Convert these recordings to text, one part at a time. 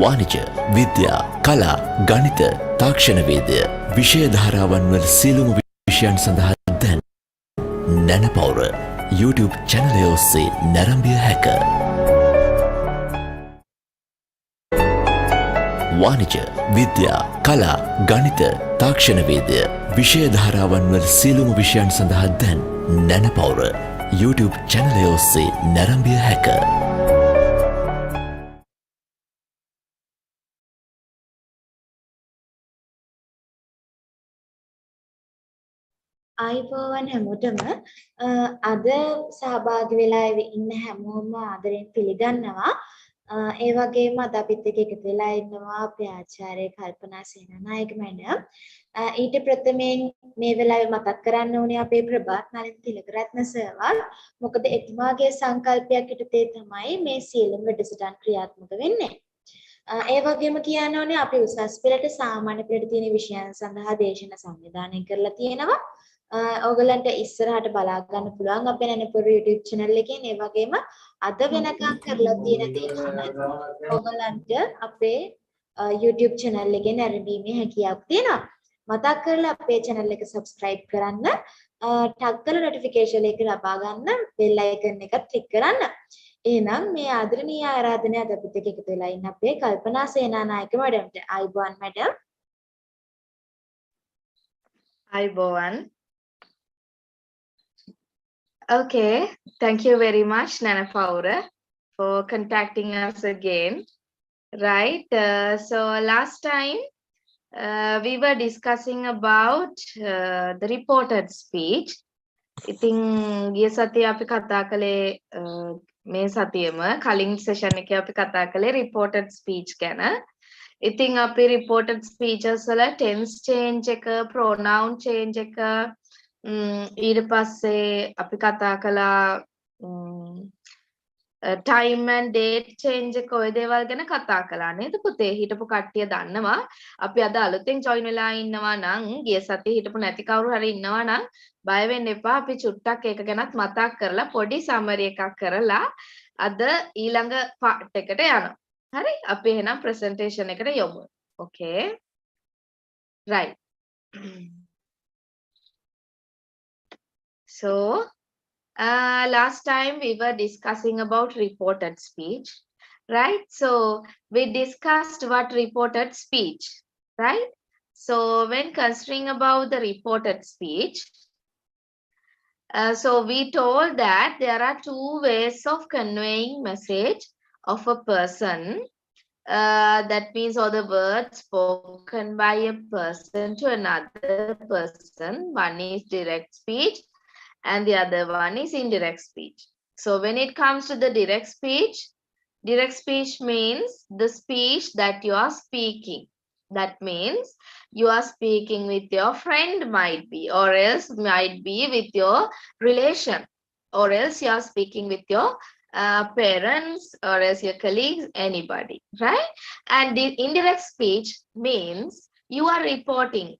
වාණිජ, විද්‍යා, කලා, ගණිත, තාක්ෂණ වේදය, විෂය ධාරාවන් වල සියලුම විෂයන් සඳහා දැන් නැනපවුර YouTube channel ඔස්සේ නැරඹිය හැක. වාණිජ, විද්‍යා, කලා, ගණිත, තාක්ෂණ වේදය, විෂය ධාරාවන් වල සියලුම විෂයන් සඳහා දැන් නැනපවුර YouTube channel ඔස්සේ නැරඹිය හැක. ආයිබෝවන් හැමෝටම අද සහභාගී වෙලා ඉන්න හැමෝම ආදරෙන් පිළිගන්නවා. ඒ වගේම අද අපිත් එක්ක එකතු වෙලා ඉන්නවා අපේ ආචාර්ය කල්පනා සේනානායක මැඩම්. ඊට ප්‍රථමයෙන් මේ වෙලාවේ මතක් කරන්න ඕනේ අපේ ප්‍රභාත් නලින් තිලකරත්න සර්වත්. මොකද එතුමාගේ සංකල්පයක් යටතේ තමයි මේ සියලුම වැඩසටහන් ක්‍රියාත්මක වෙන්නේ. ඒ වගේම කියන්න ඕනේ අපි උසස් පෙළට සාමාන්‍ය පෙළට තියෙන විෂයන් සඳහා දේශන සංවිධානය කරලා තියෙනවා. ඔයගලන්ට ඉස්සරහට බලා ගන්න පුළුවන් අපේ නැනපුර YouTube channel එකෙන්. ඒ වගේම අද වෙනකම් කරලා තියෙන දේශන ඔයගලන්ට අපේ YouTube channel එකෙන් නැරඹීමේ හැකියාවක් තියෙනවා. මතක් කරලා අපේ channel එක subscribe කරන්න, ටග් කරලා notification එක ලබා ගන්න, bell icon එක click කරන්න. එහෙනම් මේ ආදරණීය ආරාධනය අද අපිත් එක්ක එකතු වෙලා ඉන්න අපේ කල්පනා සේනානායක මැඩම්ට. ආයිබෝවන් මැඩම්. ආයිබෝවන්. Okay, thank you very much, Nana Paura, for contacting us again. Right, so last time we were discussing about the reported speech. ඉතින් ගිය සතියේ අපි කතා කළේ මේ සතියේම කලින් සෙෂන් එකේ අපි කතා කළේ reported speech ගැන. ඉතින් අපි reported speeches වල tense change එක, pronoun change එක, ඊට පස්සේ අපි කතා කළා time and date change එක, ඔය දේවල් ගැන කතා කළා නේද පුතේ? හිටපු කට්ටිය දන්නවා. අපි අද අලුතෙන් join වෙලා ඉන්නවා නම්, ගිය සතියේ හිටපු නැති කවුරු හරි ඉන්නවා නම් බය වෙන්න එපා. අපි චුට්ටක් ඒක ගැනත් මතක් කරලා පොඩි summary එකක් කරලා අද ඊළඟ part එකට යනවා. හරි? අපි එහෙනම් presentation එකට යමු. Okay. Right. So, last time we were discussing about reported speech, right? So, we discussed what reported speech, right? So, when considering about the reported speech, so we told that there are two ways of conveying message of a person. That means all the words spoken by a person to another person. One is direct speech and the other one is indirect speech. So when it comes to the direct speech means the speech that you are speaking. That means you are speaking with your friend, might be, or else might be with your relation, or else you are speaking with your parents, or else your colleagues, anybody, right? And the indirect speech means you are reporting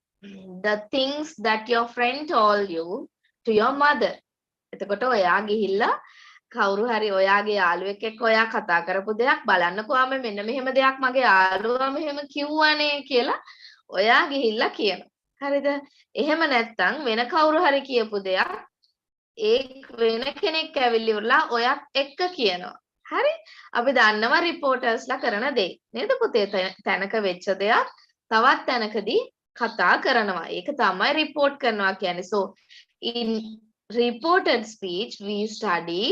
the things that your friend told you to your mother. එතකොට ඔයා ගිහිල්ලා කවුරු හරි ඔයාගේ යාළුවෙක් එක්ක ඔයා කතා කරපු දෙයක් බලන්නකෝ ආම මෙන්න මෙහෙම දෙයක් මගේ යාළුවා මෙහෙම කිව්වනේ කියලා ඔයා ගිහිල්ලා කියනවා. හරිද? එහෙම නැත්නම් වෙන කවුරු හරි කියපු දෙයක් ඒ වෙන කෙනෙක් ඇවිල්ලිවලා ඔයත් එක්ක කියනවා. හරි? අපි දන්නවා රිපෝටර්ස්ලා කරන දේ. නේද පුතේ? තැනක වෙච්ච දෙයක් තවත් තැනකදී කතා කරනවා. ඒක තමයි report කරනවා කියන්නේ. So in reported speech we study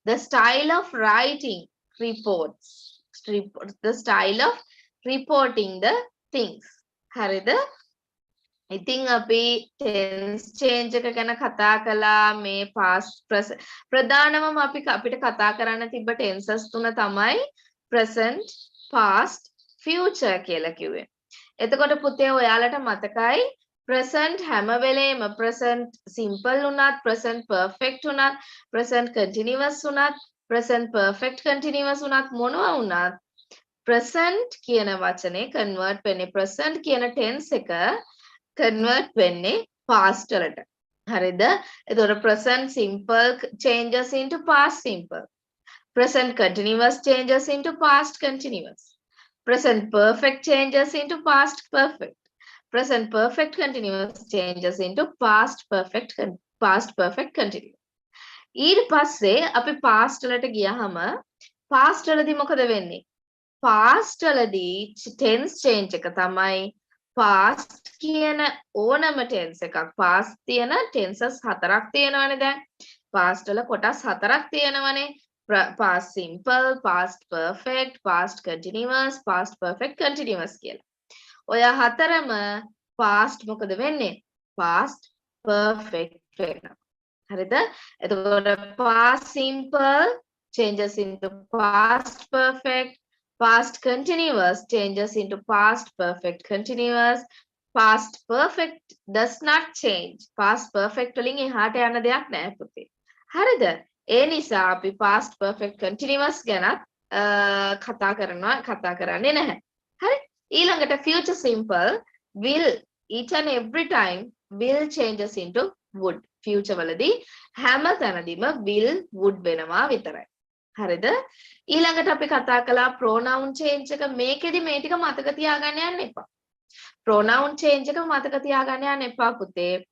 the style of writing reports, the style of reporting the things. හරිද? ඉතින් අපි tense change එක ගැන කතා කළා. මේ past present ප්‍රධානම අපිට කතා කරන්න තිබ්බ tenses තුන තමයි present, past, future කියලා කිව්වේ. එතකොට පුතේ ඔයාලට මතකයි present හැම වෙලේම present simple උනත්, present perfect උනත්, present continuous උනත්, present perfect continuous උනත්, මොනවා උනත් present කියන වචනේ convert වෙන්නේ present කියන tense එක convert වෙන්නේ past වලට. හරිද? එතකොට present simple changes into past simple. Present continuous changes into past continuous. Present perfect changes into past perfect. Present perfect continuous changes into past perfect continuous. ඊට පස්සේ අපි past වලට ගියාම past වලදී මොකද වෙන්නේ? past වලදී tense change එක තමයි past කියන ඕනම tense එකක්. past තියෙන tenses හතරක් තියෙනවනේ දැන්. past වල කොටස් හතරක් තියෙනවනේ. past simple, past perfect, past continuous, past perfect continuous කියලා. ඔය හතරම past මොකද වෙන්නේ? past perfect වෙනවා. හරිද? එතකොට past simple changes into past perfect, past continuous changes into past perfect continuous, past perfect does not change. Past perfect වලින් එහාට යන දෙයක් නැහැ පුතේ. හරිද? ඒ නිසා අපි past perfect continuous ගැනත් කතා කරන්නේ නැහැ. හරි? ඊළඟට future simple will each and every time will changes into would. future වලදී හැම තැනදීම will would වෙනවා විතරයි. හරිද? ඊළඟට අපි කතා කළා pronoun change එක. මේකෙදි මේ ටික මතක තියාගන්න යන්න එපා. pronoun change එක මතක තියාගන්න යන්න එපා පුතේ.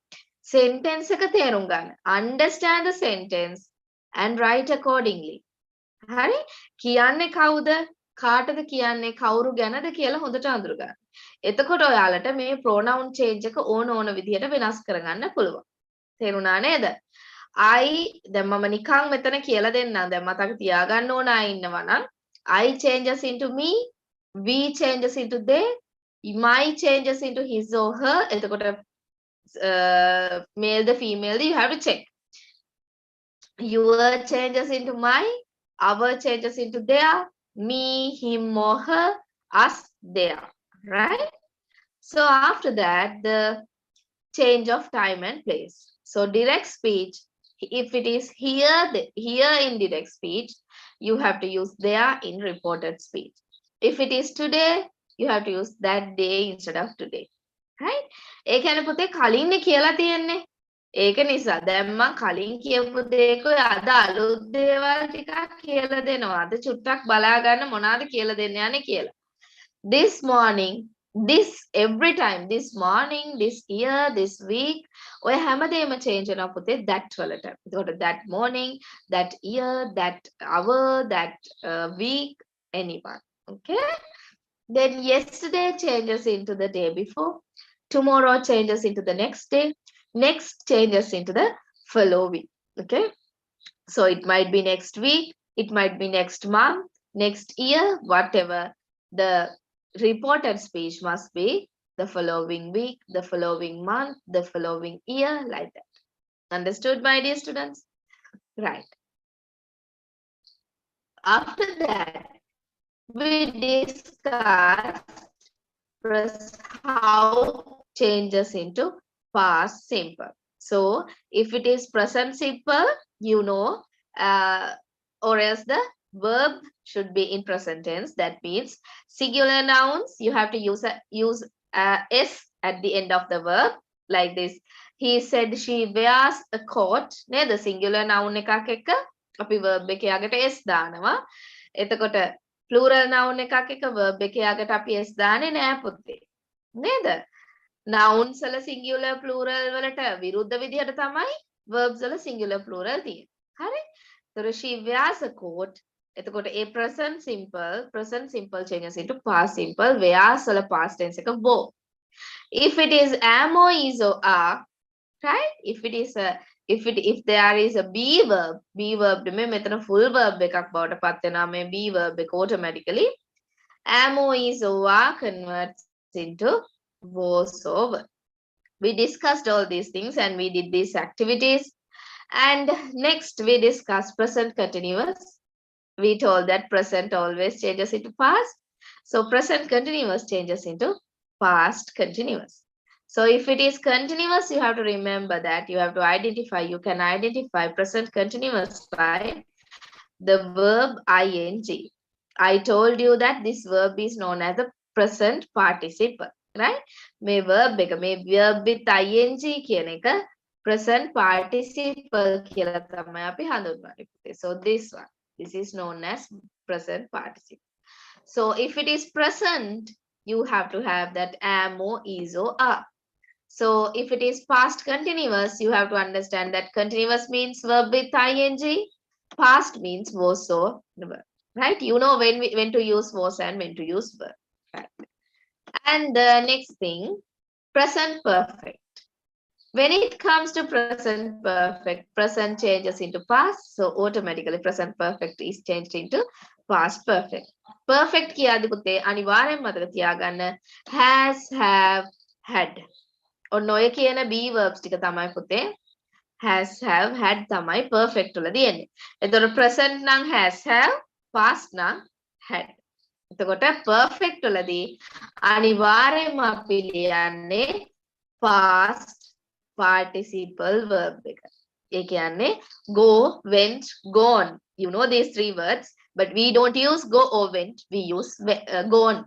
sentence එක තේරුම් ගන්න. understand the sentence and write accordingly. හරි? කියන්නේ කවුද? කාටද කියන්නේ? කවුරු ගැනද කියලා හොඳට අඳුර ගන්න. එතකොට ඔයාලට මේ pronoun change එක ඕන විදිහට වෙනස් කරගන්න පුළුවන්. තේරුණා නේද? I දැන් මම නිකන් මෙතන කියලා දෙන්නම්. දැන් මතක තියාගන්න ඕන අය ඉන්නවා නම් I changes into me, we changes into they, my changes into his or her. එතකොට male the female you have to check. Your changes into my, our changes into their, me, him or her, us, their. Right? So after that, the change of time and place. So direct speech, if it is here in direct speech, you have to use there in reported speech. If it is today, you have to use that day instead of today. Right? ඒ කියන්නේ පුතේ කලින්නේ කියලා තියෙන්නේ. ඒක නිසා දැන් මම කලින් කියපු දේක අද අලුත් දේවල් ටිකක් කියලා දෙනවා. අද චුට්ටක් බලා ගන්න මොනවාද කියලා දෙන්න යන්නේ කියලා. This morning, this every time, this morning, this year, this week, ඔය හැමදේම change වෙනවා පුතේ that වලට. එතකොට that morning, that year, that hour, that week, anyone. Okay? Then yesterday changes into the day before. Tomorrow changes into the next day. Next changes into the following. Okay? So it might be next week, it might be next month, next year, whatever. The reported speech must be the following week, the following month, the following year, like that. Understood, my dear students? Right. After that, we discussed how changes into past simple. So if it is present simple, you know, or else the verb should be in present tense. That means singular nouns, you have to use s at the end of the verb, like this. He said she wears a coat. The singular noun එකක් එක්ක අපි verb එකේ යකට s දානවා. එතකොට plural noun එකක් එක්ක verb එකේ යකට අපි s දාන්නේ නෑ පුතේ. නේද? nouns වල singular plural වලට විරුද්ධ විදිහට තමයි verbs වල singular plural තියෙන්නේ. හරි? So she wears a coat. එතකොට a present simple changes into past simple. wears වල past tense එක wore. If it is am or is or are, right? If there is a be verb මේ මෙතන full verb එකක් බවට පත් වෙනවා මේ be verb එක automatically. am or is or are converts into was over. We discussed all these things and we did these activities. And next we discussed present continuous. We told that present always changes into past. So present continuous changes into past continuous. So if it is continuous, you have to remember that you have to identify, you can identify present continuous by the verb ing. I told you that this verb is known as the present participle, right? මේ verb එක මේ verb with ing කියන එක present participle කියලා තමයි අපි හඳුන්වන්නේ. So this one, this is known as present participle. So if it is present, you have to have that am or is or are. So if it is past continuous, you have to understand that continuous means verb with ing, past means was or verb. Right? You know when to use was and when to use verb. Right? And the next thing, present perfect. When it comes to present perfect, present changes into past, so automatically present perfect is changed into past perfect. Perfect කියද්දි පුතේ අනිවාර්යෙන් මතක තියාගන්න has, have, had. ඔන්න ඔය කියන be verbs ටික තමයි පුතේ has, have, had තමයි perfect වල තියෙන්නේ. එතකොට present නම් has, have, past නම් had. එතකොට perfect වලදී අනිවාර්යයෙන්ම අපි ලියන්නේ past participle verb එක. ඒ කියන්නේ go, went, gone. You know these three words, but we don't use go or went, we use gone.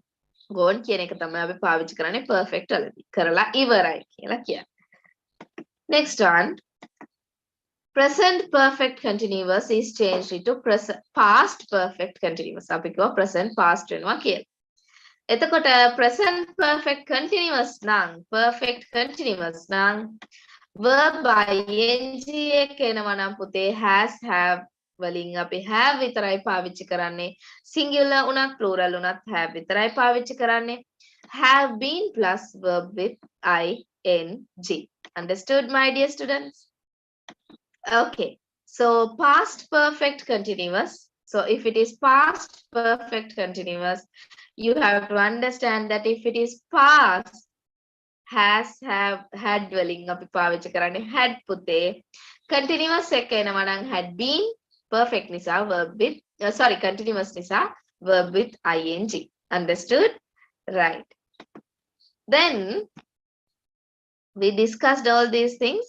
Gone කියන එක තමයි අපි පාවිච්චි කරන්නේ perfect වලදී. කරලා ඉවරයි කියලා කියන්නේ. Next one, present perfect continuous is changed into past perfect continuous. අපි කියව present past වෙනවා කියලා. එතකොට present perfect continuous නම් perfect continuous නම් verb ing එක එනවා නම් පුතේ has, have වලින් අපි have විතරයි පාවිච්චි කරන්නේ. singular උනත් plural උනත් have විතරයි පාවිච්චි කරන්නේ. have been plus verb with ing. Understood, my dear students? Okay, so past perfect continuous. So if it is past perfect continuous, you have to understand that if it is past, has, have, had dwelling අපි පාවිච්චි කරන්නේ had පුතේ. continuous එක එනවා නම් had been, perfect nisa verb with continuous nisa verb with ing. Understood? Right. Then we discussed all these things.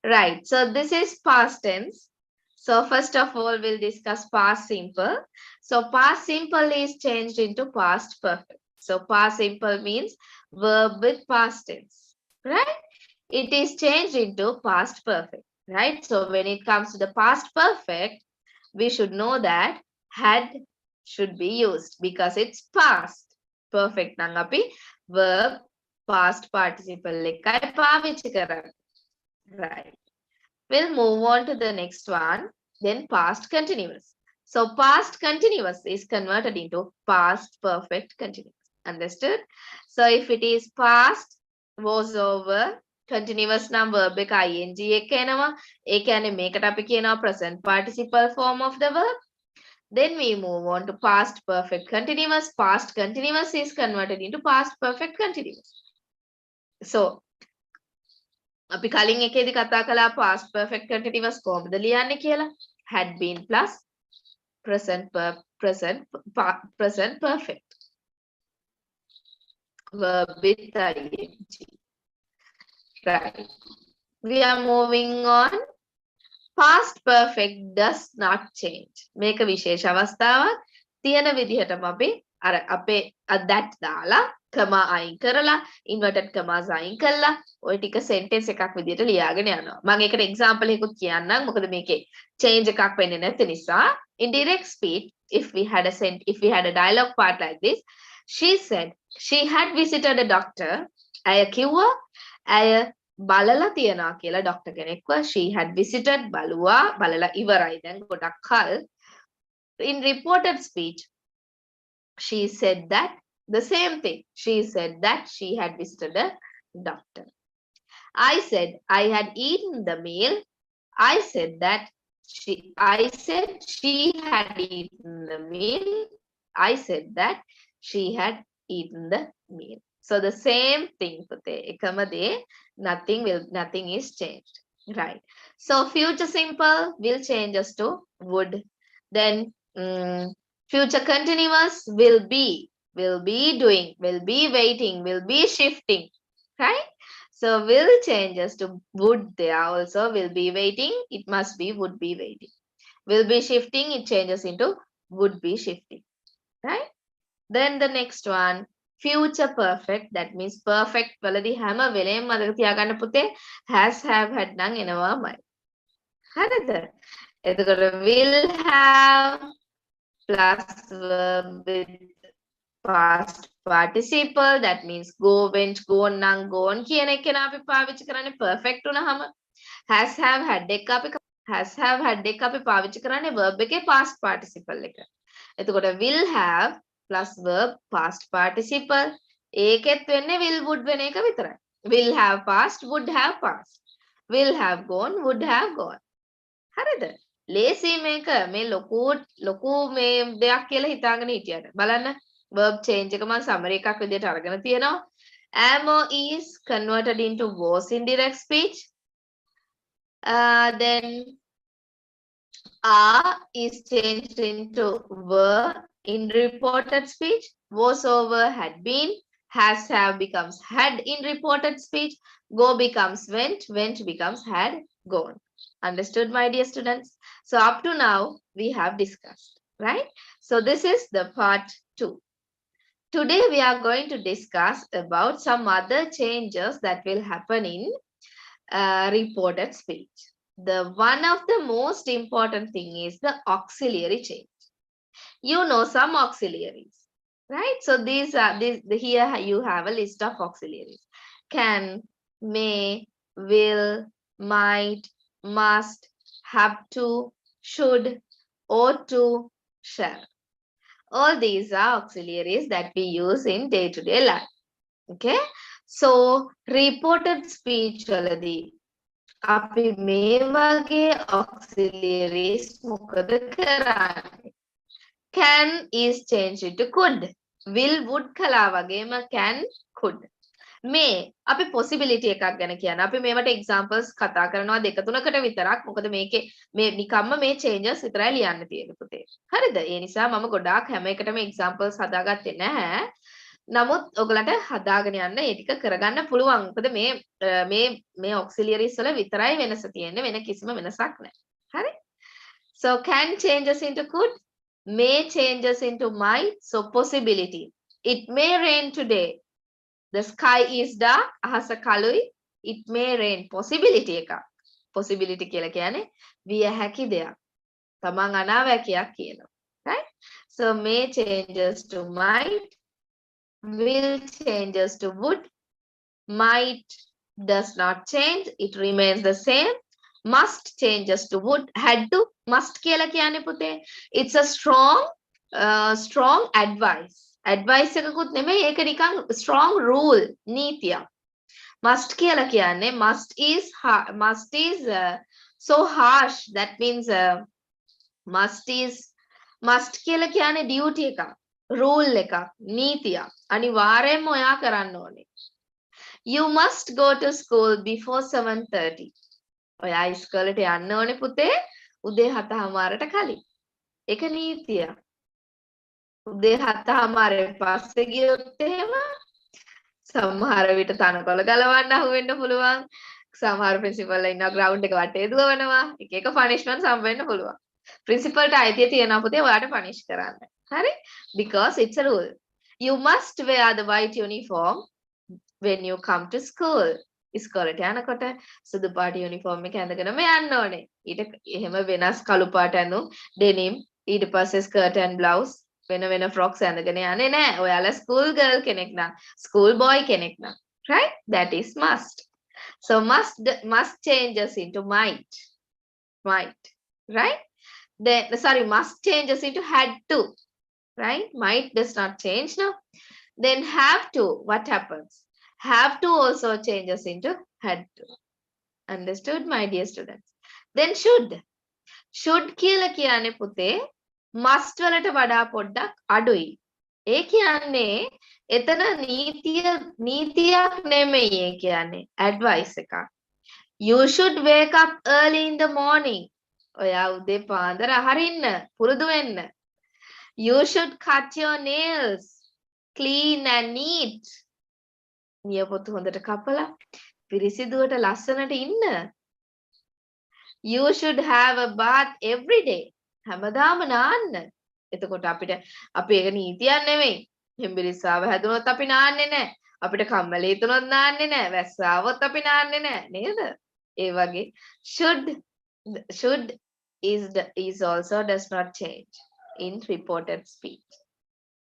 Right. So this is past tense. So first of all, we'll discuss past simple. So past simple is changed into past perfect. So past simple means verb with past tense, right? It is changed into past perfect, right? So when it comes to the past perfect, we should know that had should be used because it's past perfect. Nangapi verb past participle එකයි පාවිච්චි කරන්නේ. Right. We'll move on to the next one. Then past continuous. So past continuous is converted into past perfect continuous. Understood? So if it is past, was over, continuous number verb ing එක එනවා. ඒ කියන්නේ මේකට අපි කියනවා present participle form of the verb. Then we move on to past perfect continuous. Past continuous is converted into past perfect continuous. So අපි කලින් එකේදී කතා කළා past perfect continuous කොහොමද ලියන්නේ කියලා. had been plus present perfect verb with ing. Right. We are moving on. Past perfect does not change. මේක විශේෂ අවස්ථාවක්. තියෙන විදිහටම අපි අර අපේ that දාලා comma අයින් කරලා inverted commas අයින් කළා ඔය ටික sentence එකක් විදිහට ලියාගෙන යනවා. මම ඒකට example එකකුත් කියන්නම්. මොකද මේකේ change එකක් වෙන්නේ නැති නිසා. In direct speech, if we had a dialogue part like this, she said she had visited a doctor. ඇය කිව්වා ඇය බලලා තියනවා කියලා doctor කෙනෙක්ව. She had visited බලුවා බලලා ඉවරයි දැන් ගොඩක් කල්. In reported speech, she said that the same thing. She said that she had visited a doctor. I said I had eaten the meal. I said she had eaten the meal. I said that she had eaten the meal. So the same thing, ekama de, nothing is changed, right? So future simple will change us to would. Then future continuous will be doing, will be waiting, will be shifting, right? So will changes to would there also, will be waiting, it must be would be waiting. Will be shifting, it changes into would be shifting. right? Then the next one, future perfect. That means perfect වලදී හැම වෙලේම මතක තියාගන්න පුතේ has have had නම් එනවාමයි. හරිද? එතකොට will have plus verb with past participle. That means go, went, gone නම් gone කියන එක නේ අපි පාවිච්චි කරන්නේ perfect වුණාම. has have had එක අපි පාවිච්චි කරන්නේ verb එකේ past participle එක. එතකොට will have plus verb past participle. ඒකෙත් වෙන්නේ will would වෙන එක විතරයි. will have past, would have past. will have gone, would have gone. හරිද? ලේසි මේක. මේ ලොකු මේ දෙයක් කියලා හිතාගෙන හිටියට. බලන්න verb change එක මම summary එකක් විදිහට අරගෙන තියෙනවා. am or is converted into was in direct speech. Then are is changed into were in reported speech. Was over had been. Has have becomes had in reported speech. Go becomes went. Went becomes had gone. Understood, my dear students? So up to now we have discussed, right? So this is the part 2. Today we are going to discuss about some other changes that will happen in reported speech. The one of the most important thing is the auxiliary change. You know some auxiliaries, right? So these are here you have a list of auxiliaries: can, may, will, might, must, have to, should, ought to, shall. All these are auxiliaries that we use in day-to-day life. Okay, so reported speech වලදී අපි මේ වගේ auxiliaries මොකද කරන්නේ? Can is changed into could. Will, would කළා වගේම can, could. මේ අපි possibility එකක් ගැන කියන. අපි මේවට examples කතා කරනවා දෙක තුනකට විතරක්. මොකද මේකේ මේ නිකම්ම මේ changes විතරයි ලියන්න තියෙන්නේ පුතේ. හරිද? ඒ නිසා මම ගොඩාක් හැම එකටම examples හදාගත්තේ නැහැ. නමුත් ඔයගලට හදාගෙන යන්න ඒ ටික කරගන්න පුළුවන්. මොකද මේ auxiliaries වල විතරයි වෙනස තියෙන්නේ. වෙන කිසිම වෙනසක් නැහැ. හරි? So can changes into could. May changes into might. So possibility. It may rain today. The sky is dark. අහස කළුයි. It may rain. Possibility එකක්. Possibility කියලා කියන්නේ විය හැකි දෙයක්. තමන් අනාවැකියක් කියනවා. Right? So may changes to might. Will changes to would. Might does not change. It remains the same. Must changes to would. Had to. Must කියලා කියන්නේ පුතේ. It's a strong advice. Advice එකකුත් නෙමෙයි ඒක නිකන් strong rule නීතියක්. Must කියලා කියන්නේ must is so harsh. That means must කියලා කියන්නේ duty එකක්, rule එකක්, නීතියක්. අනිවාර්යයෙන්ම ඔයා කරන්න ඕනේ. You must go to school before 7:30. ඔයා ඉස්කෝලේට යන්න ඕනේ පුතේ උදේ 7:00ට කලින්. ඒක නීතියක්. උදේ 7:00 පස්සේ ගියොත් එහෙම සමහර විට තනකොළ ගලවන්න අහු වෙන්න පුළුවන්. සමහර ප්‍රින්සිපල්ලා ඉන්නවා ග්‍රවුන්ඩ් එක වටේ දුවනවා. එක එක පනිෂ්මන්ට් හම් වෙන්න පුළුවන්. ප්‍රින්සිපල්ට අයිතිය තියෙනවා පුතේ ඔයාට පනිෂ් කරන්න. හරි? Because it's a rule. You must wear the white uniform when you come to school. ඉස්කෝලේට යනකොට සුදු පාට යුනිෆෝම් එක ඇඳගෙනම යන්න ඕනේ. ඊට එහෙම වෙනස් කළු පාට ඇඳුම් denim ඊට පස්සේ skirt and blouse වෙන frocks ඇඳගෙන යන්නේ නැහැ. ඔයාලා school girl කෙනෙක් නම්, school boy කෙනෙක් නම්, right? That is must. So must changes into might, right? Then must changes into had to, right? Might does not change now. Then have to, what happens? Have to also changes into had to. Understood, my dear students? Then should කියලා කියන්නේ පුතේ must වලට වඩා පොඩ්ඩක් අඩුයි. ඒ කියන්නේ එතන නීතියක් නෙමෙයි ඒ කියන්නේ advice එකක්. You should wake up early in the morning. ඔයා උදේ පාන්දර අහරින්න පුරුදු වෙන්න. You should cut your nails clean and neat. නියපොතු හොඳට කපලා පිරිසිදුවට ලස්සනට ඉන්න. You should have a bath every day. හැමදාම නාන්න. එතකොට අපිට අපි ඒක නීතියක් නෙමෙයි. හෙම්බිරිස්සාව හැදුනොත් අපි නාන්නේ නැහැ. අපිට කම්මැලි හිතුනොත් නාන්නේ නැහැ. වැස්සාවොත් අපි නාන්නේ නැහැ නේද? ඒ වගේ should is also does not change in reported speech.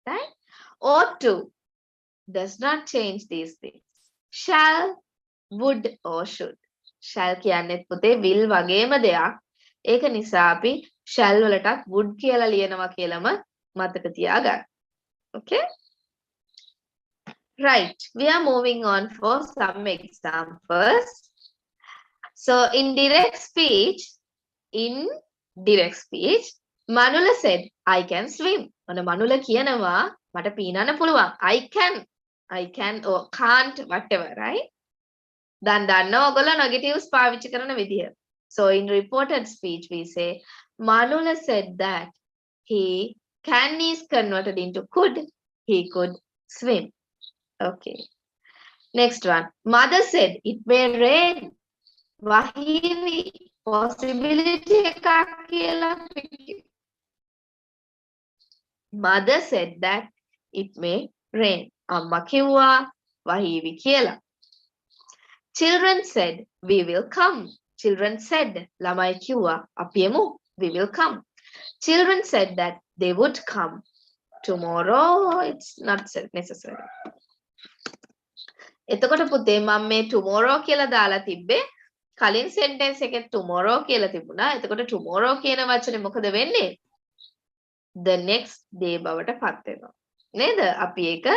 Right? Ought to does not change these things. Shall, would or should. Shall කියන්නේත් පුතේ will වගේම දෙයක්. ඒක නිසා අපි shall වලටත් would කියලා ලියනවා කියලාම මතක තියාගන්න. Okay? Right. We are moving on for some examples. So in direct speech, Manula said, I can swim. Manula කියනවා මට පීනන්න පුළුවන්. I can or can't, whatever, right? දැන් දන්නවා ඔයගොල්ලෝ negatives පාවිච්චි කරන විදිය. So in reported speech we say Manula said that he can is converted into could. He could swim. Okay. Next one. Mother said it may rain. Wahivi possibility එකක් කියලා. Mother said that it may rain. Amma කිව්වා wahivi කියලා. Children said we will come. Children said ළමයි කිව්වා අපි එමු we will come. Children said that they would come. Tomorrow it's not necessary. එතකොට පුතේ මම මේ tomorrow කියලා දාලා තිබ්බේ කලින් sentence එකේ tomorrow කියලා තිබුණා. එතකොට tomorrow කියන වචනේ මොකද වෙන්නේ? The next day බවට පත් වෙනවා. නේද? අපි ඒක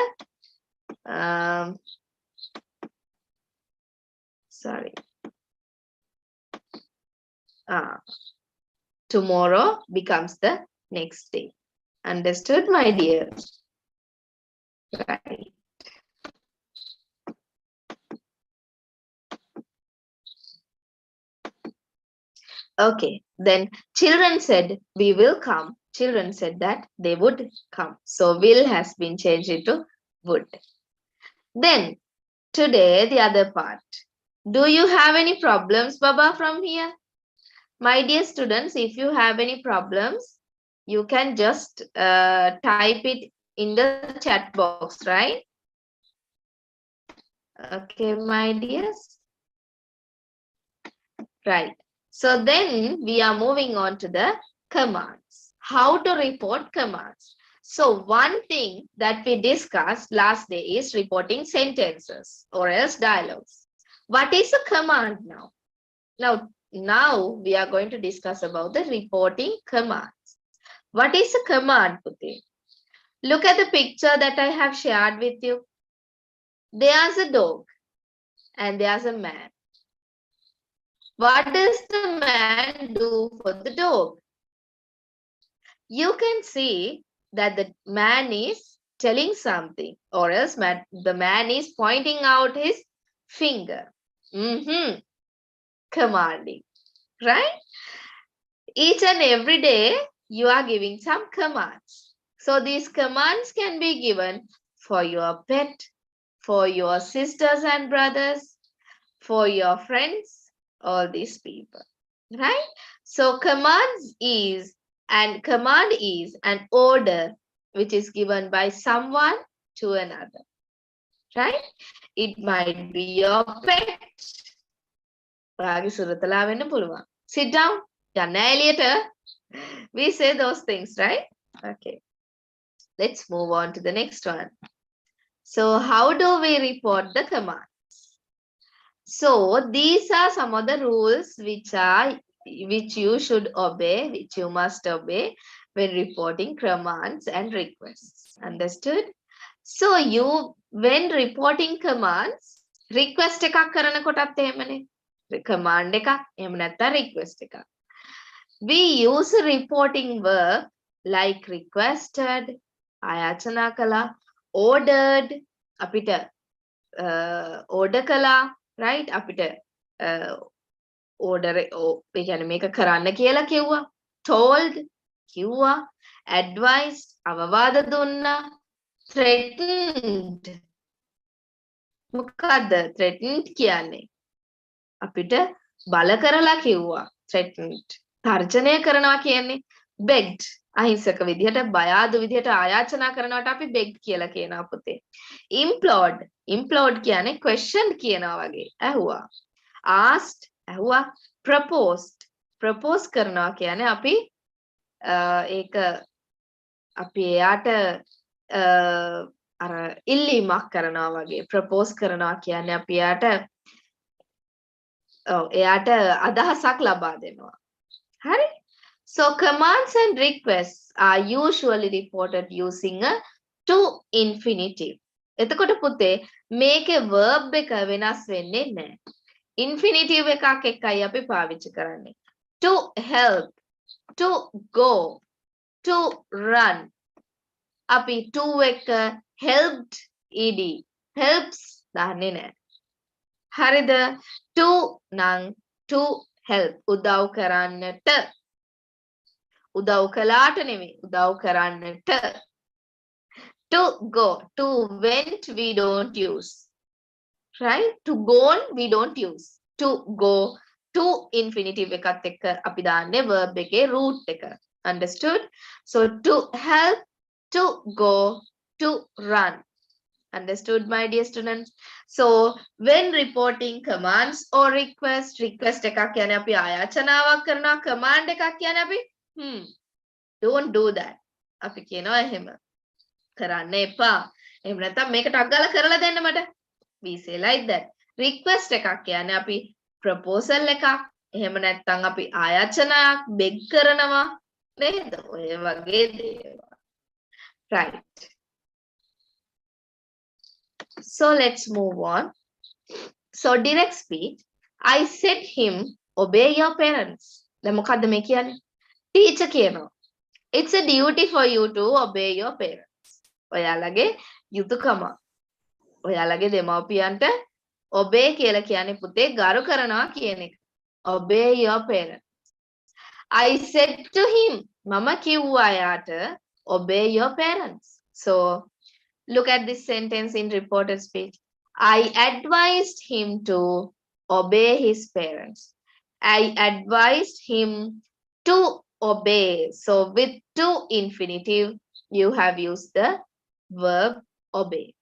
sorry. Tomorrow becomes the next day. Understood, my dear? Right. Okay, then children said we will come. Children said that they would come. So will has been changed into would. Then today the other part. Do you have any problems, Baba, from here? My dear students, if you have any problems, you can just type it in the chat box, right? Okay, my dears. Right. So then we are moving on to the commands. How to report commands. So one thing that we discussed last day is reporting sentences or else dialogues. What is a command now? Now we are going to discuss about the reporting commands. What is a command, Puti? Look at the picture that I have shared with you. There's a dog and there's a man. What does the man do for the dog? You can see that the man is telling something or else the man is pointing out his finger. Commanding, right? Each and every day you are giving some commands. So these commands can be given for your pet, for your sisters and brothers, for your friends, all these people, right? So command is an order which is given by someone to another, right? It might be your pet. Sit down. We say those things, right? Okay. Let's move on to the next one. So how do we report the commands? So these are some of the rules which you should obey, which you must obey when reporting commands and requests. Understood? So when reporting commands, request එකක් කරනකොටත් එහෙමනේ. Command එකක් එහෙම නැත්නම් request එකක්. We use reporting verb like requested, ආයාචනා කළා, ordered, අපිට order කළා, right? අපිට order ඒ කියන්නේ මේක කරන්න කියලා කිව්වා, told කිව්වා, advised අවවාද දුන්නා, threatened මොකද්ද threatened කියන්නේ? අපිට බල කරලා කිව්වා threatened. තර්ජනය කරනවා කියන්නේ begged. අහිංසක විදිහට බය ආදු විදිහට ආයාචනා කරනවට අපි begged කියලා කියනවා පුතේ. implored කියන්නේ question කියනවා වගේ. ඇහුවා. asked ඇහුවා. propose කරනවා කියන්නේ අපි ඒක අපි එයාට අර ඉල්ලීමක් කරනවා වගේ. propose කරනවා කියන්නේ අපි එයාට අදහසක් ලබා දෙනවා. හරි? So commands and requests are usually reported using a to infinitive. එතකොට පුතේ මේකේ verb එක වෙනස් වෙන්නේ නැහැ. infinitive එකක් එකයි අපි පාවිච්චි කරන්නේ. To help, to go, to run. අපි to එක helped ed helps දාන්නේ නැහැ. හරිද? to නම් to help උදව් කරන්නට උදව් කළාට නෙමෙයි උදව් කරන්නට. to go, to went we don't use, right? to gone we don't use. to go, to infinitive එකත් එක්ක අපි දාන්නේ verb එකේ root එක. understood? So to help, to go, to run. Understood, my dear students? So when reporting commands or request එකක් කියන්නේ අපි ආයාචනාවක් කරනවා, command එකක් කියන්නේ අපි don't do that අපි කියනවා එහෙම කරන්න එපා. එහෙම නැත්නම් මේක ටක් ගාලා කරලා දෙන්න මට. we say like that. request එකක් කියන්නේ අපි proposal එකක්. එහෙම නැත්නම් අපි ආයාචනාවක් beg කරනවා නේද? ඔය වගේ දේවල්. right. So let's move on. So direct speech. I said him obey your parents. දැන් මොකද්ද මේ කියන්නේ? teacher කියනවා. It's a duty for you to obey your parents. ඔයාලගේ යුතුයකම. ඔයාලගේ දෙමව්පියන්ට obey කියලා කියන්නේ පුතේ ගරු කරනවා කියන එක. Obey your parents. I said to him, මම කිව්වා යාට obey your parents. So look at this sentence in reported speech. I advised him to obey his parents. I advised him to obey. So with to infinitive, you have used the verb obey.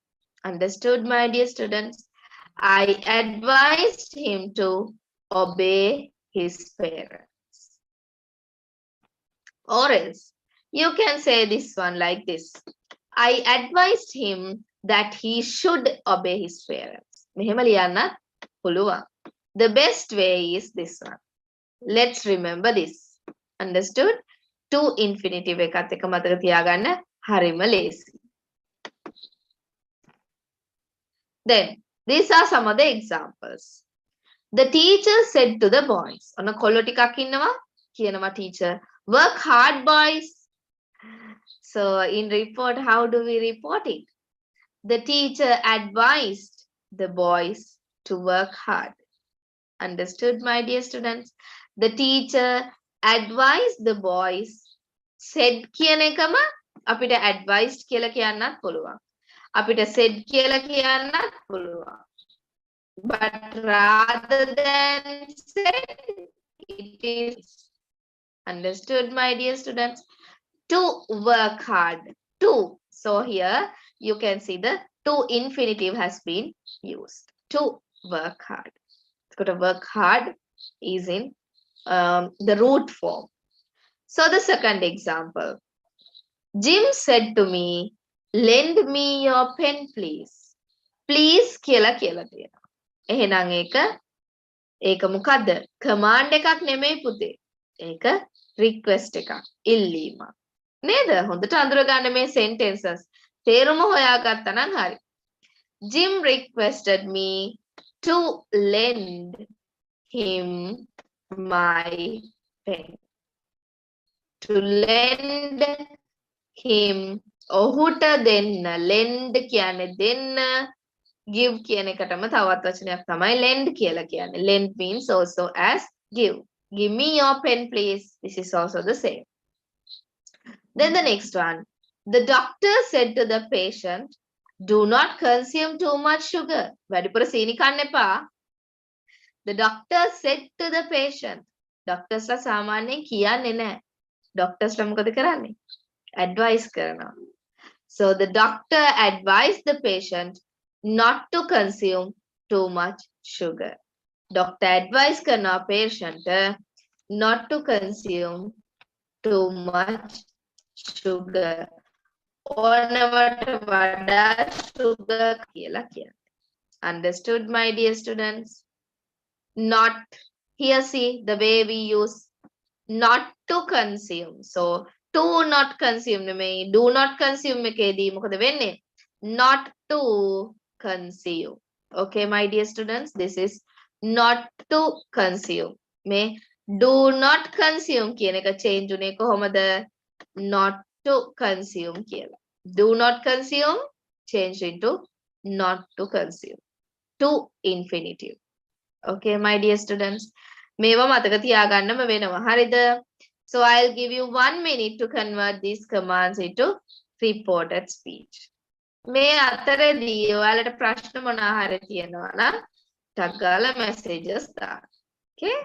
Understood, my dear students? I advised him to obey his parents. Or else, you can say this one like this. I advised him that he should obey his parents. මෙහෙම ලියන්නත් පුළුවන්. The best way is this one. Let's remember this. Understood? To infinitive එකත් එක මතක තියාගන්න හරිම ලේසි. Then these are some of the examples. The teacher said to the boys. ඔන්න කොල්ලෝ ටිකක් ඉන්නවා කියනවා teacher. Work hard, boys. So in report, how do we report it? The teacher advised the boys to work hard. Understood, my dear students? The teacher advised the boys. Said කියන එකම අපිට advised කියලා කියන්නත් පුළුවන්. අපිට said කියලා කියන්නත් පුළුවන්. But rather than said, it is. Understood, my dear students? To work hard. To. So here you can see the to infinitive has been used. To work hard. It's got to work hard is in the root form. So the second example. Jim said to me, lend me your pen, please. Please කියලා තියෙනවා. එහෙනම් ඒක මොකද්ද? command එකක් නෙමෙයි පුතේ. ඒක request එකක්. ඉල්ලීමක්. නේද? හොඳට අඳුර ගන්න මේ sentences. තේරුම හොයාගත්තා නම් හරි. Jim requested me to lend him my pen. To lend him ඔහුට දෙන්න. lend කියන්නේ දෙන්න. give කියන එකටම තවත් වචනයක් තමයි lend කියලා කියන්නේ. lend means also as give. Give me your pen, please. This is also the same. Then the next one. The doctor said to the patient, do not consume too much sugar. වැඩිපුර සීනි කන්න එපා. The doctor said to the patient. Doctors ලා සාමාන්‍යයෙන් කියන්නේ නැහැ. Doctors ලා මොකද කරන්නේ? Advice කරනවා. So the doctor advised the patient not to consume too much sugar. Doctor advice කරනවා patient not to consume too much sugar. ඕනවට වඩා sugar කියලා කියන්නේ. Understood, my dear students? Not, here see the way we use not to consume. So to not consume නෙමෙයි do not consume එකේදී මොකද වෙන්නේ? Not to consume. Okay, my dear students, this is not to consume. මේ do not consume කියන එක change උනේ කොහොමද? Not to consume කියලා. Do not consume change into not to consume. To infinitive. Okay, my dear students. මේවා මතක තියාගන්නම වෙනවා. හරිද? So I'll give you 1 minute to convert these commands into reported speech. මේ අතරදී ඔයාලට ප්‍රශ්න මොනවා හරි තියෙනවා නම් ටක් ගාලා messages දාන්න. Okay?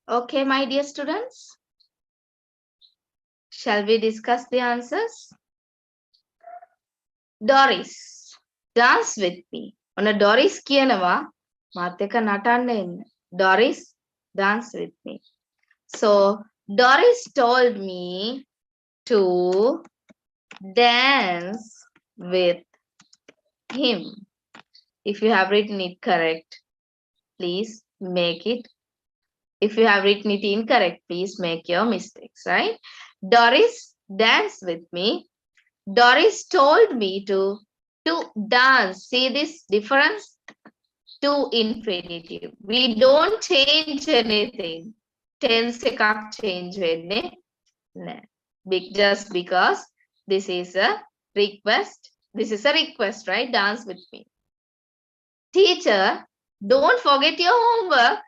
Okay, my dear students. Shall we discuss the answers? Doris, dance with me. ඔන්න Doris කියනවා මාත් එක්ක නටන්න එන්න. Doris, dance with me. So Doris told me to dance with him. If you have written it correct, please make it. If you have written it incorrect, please make your mistakes, right? Doris, dance with me. Doris told me to dance. See this difference? To infinitive. We don't change anything. Tense එකක් change වෙන්නේ නැහැ. Just because this is a request. This is a request, right? Dance with me. Teacher, don't forget your homework.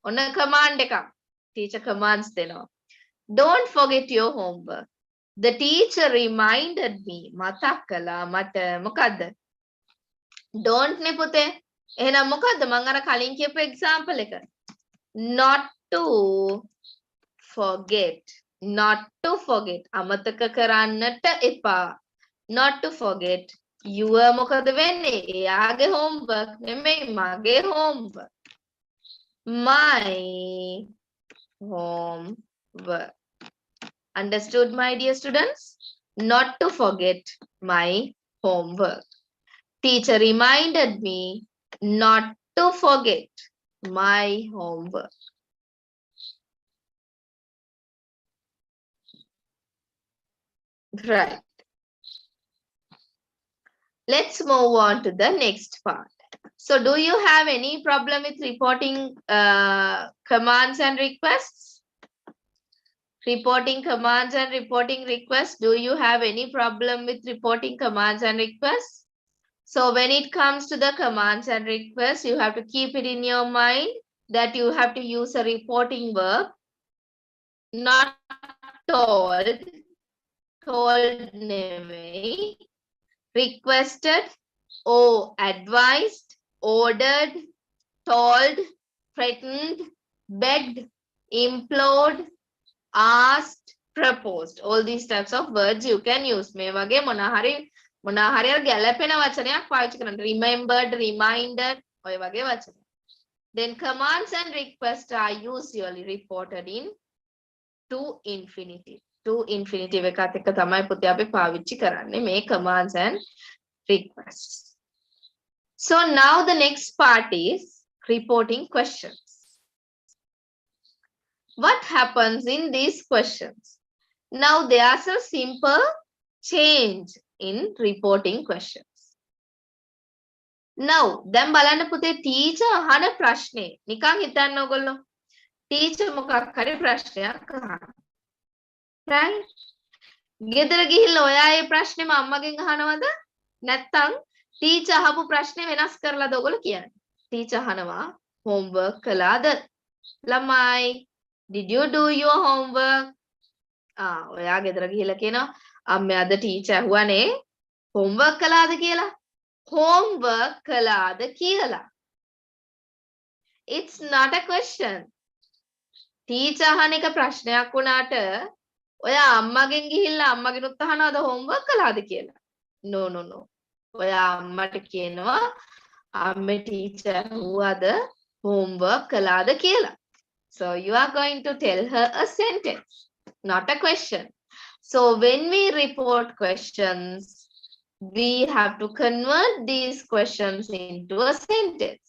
On a command එකක්. Teacher commands දෙනවා. Don't forget your homework. The teacher reminded me. මතක් කළා මට මොකද්ද? Don't නේ පුතේ. එහෙනම් මොකද්ද මම අර කලින් කියපු example එක? Not to forget. Not to forget. අමතක කරන්නට එපා. Not to forget. Your මොකද වෙන්නේ? එයාගේ homework නෙමෙයි මගේ homework. My homework. Understood, my dear students? Not to forget my homework. Teacher reminded me not to forget my homework. Right. Let's move on to the next part. So do you have any problem with reporting commands and requests? Reporting commands and reporting requests. Do you have any problem with reporting commands and requests? So when it comes to the commands and requests, you have to keep it in your mind that you have to use a reporting verb, not told, told නෙවෙයි, requested or advised, ordered, told, threatened, begged, implored, asked, proposed. All these types of words you can use. මේ වගේ මොනවා හරි ගැළපෙන වචනයක් පාවිච්චි කරන්න. Remembered, reminded, ඔය වගේ වචන. Then commands and requests are usually reported in to infinitive. To infinitive එකත් එක්ක තමයි පුතේ අපි පාවිච්චි කරන්නේ මේ commands and requests. So now the next part is reporting questions. What happens in these questions? Now there's a simple change in reporting questions. Now දැන් බලන්න පුතේ teacher අහන ප්‍රශ්නේ නිකන් හිතන්න ඕගොල්ලෝ teacher මොකක් හරි ප්‍රශ්නයක් අහනවා. Right? ගෙදර ගිහිල්ලා ඔයා ඒ ප්‍රශ්නේම අම්මගෙන් අහනවද? නැත්නම් teacher අහපු ප්‍රශ්නේ වෙනස් කරලාද ඔයගොල්ලෝ කියන්නේ? teacher අහනවා homework කළාද? ළමයි did you do your homework? ඔයා ගෙදර ගිහිල්ලා කියනවා අම්මේ අද teacher ඇහුවානේ homework කළාද කියලා. homework කළාද කියලා. It's not a question. teacher අහන එක ප්‍රශ්නයක් වුණාට ඔයා අම්මගෙන් ගිහිල්ලා අම්මගෙනුත් අහනවද homework කළාද කියලා? No. ඔයා අම්මට කියනවා අම්මේ teacher ඇහුවාද homework කළාද කියලා. So you are going to tell her a sentence, not a question. So when we report questions, we have to convert these questions into a sentence.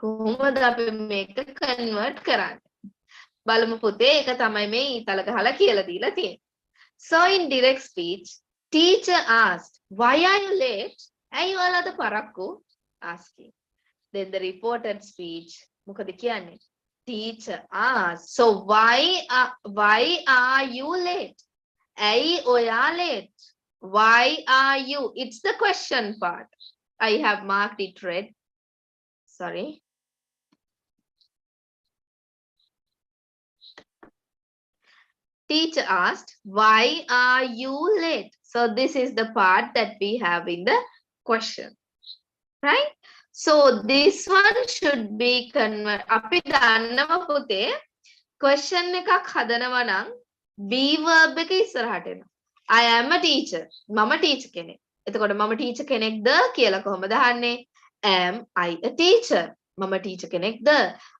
කොහොමද අපි මේක convert කරන්නේ? බලමු පුතේ ඒක තමයි මේ ඊතල ගහලා කියලා දීලා තියෙන්නේ. So in direct speech, teacher asked, why are you late? ඇයි ඔයාලද පරක්කු? Asking. Then the reported speech මොකද කියන්නේ? Teacher asked, so why are you late? ඇයි ඔයා late? Why are you? It's the question part. I have marked it red. Sorry. Teacher asked, why are you late? So this is the part that we have in the question. Right? So this one should be converted. අපි දන්නවා පුතේ question එකක් හදනවා නම් be verb එක ඉස්සරහට එනවා. I am a teacher. මම teacher කෙනෙක්. එතකොට මම teacher කෙනෙක්ද කියලා කොහොමද අහන්නේ? Am I a teacher? මම teacher කෙනෙක්ද?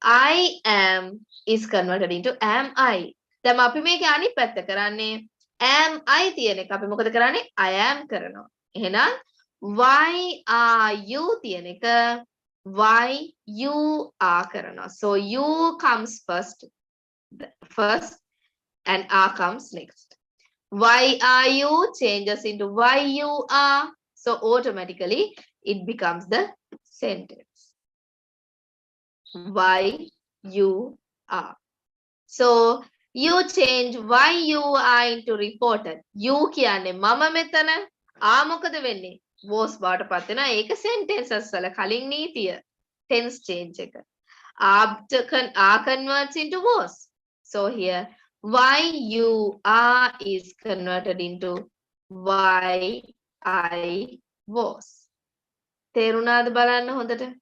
I am is converted into am I. දැන් අපි මේකේ අනිත් පැත්ත කරන්නේ am I තියෙන එක අපි මොකද කරන්නේ? I am කරනවා. එහෙනම් why are you තියෙන එක why you are කරනවා. So you comes first and are comes next. Why are you changes into why you are. So automatically it becomes the sentence. Why you are. So you change why you are into reported. You කියන්නේ මම මෙතන මොකද වෙන්නේ? was බාට පත් වෙනවා. ඒක sentences වල කලින් නීතිය. tense change එක. are converts into was. So here why you are is converted into why I was. තේරුණාද බලන්න හොඳට?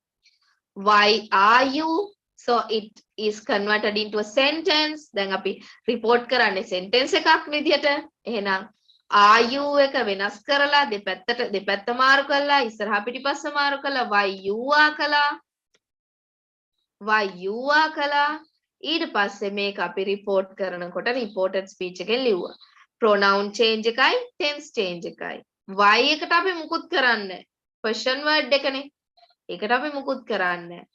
Why are you? So it is converted into a sentence. දැන් අපි report කරන්නේ sentence එකක් විදියට. එහෙනම් are you එක වෙනස් කරලා දෙපැත්ත මාරු කරලා ඉස්සරහා පිටිපස්ස මාරු කරලා why you are කළා. ඊට පස්සේ මේක අපි report කරනකොට reported speech එකෙන් ලිව්වා. pronoun change එකයි tense change එකයි. why එකට අපි මුකුත් කරන්නේ question word එකනේ. ඒකට අපි මුකුත් කරන්නේ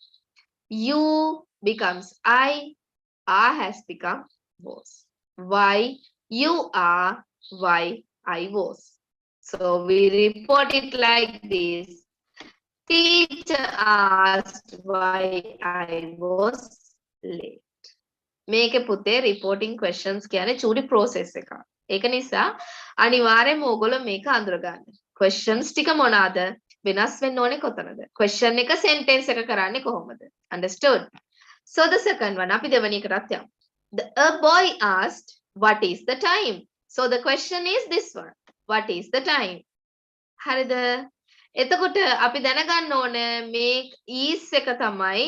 you becomes I, are has become was. Why you are, why I was. So we report it like this. Teacher asked why I was late. මේකේ පුතේ reporting questions කියන්නේ චූටි process එකක්. ඒක නිසා අනිවාර්යයෙන්ම ඕගොල්ලෝ මේක අඳුරගන්න. questions ටික මොනවාද? වෙනස් වෙන්න ඕනේ කොතනද? question එක sentence එක කරන්නේ කොහොමද? Understood? So the second one අපි දෙවෙනි එකටත් යමු. A boy asked what is the time? So the question is this one. What is the time? හරිද? එතකොට අපි දැනගන්න ඕනේ මේ is එක තමයි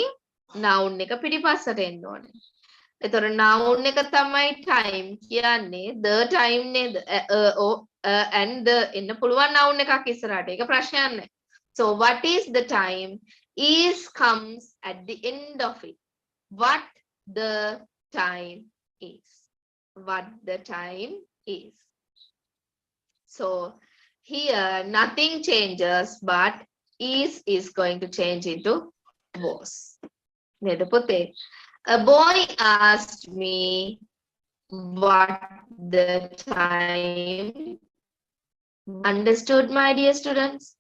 noun එක පිටිපස්සට එන්න ඕනේ. එතකොට noun එක තමයි time කියන්නේ the time නේද? and the එන්න පුළුවන් noun එකක් ඉස්සරහට. ඒක ප්‍රශ්නයක් නෑ. So what is the time? Is comes at the end of it. What the time is. What the time is. So here nothing changes, but is going to change into was. නේද පුතේ? A boy asked me what the time. Understood, my dear students?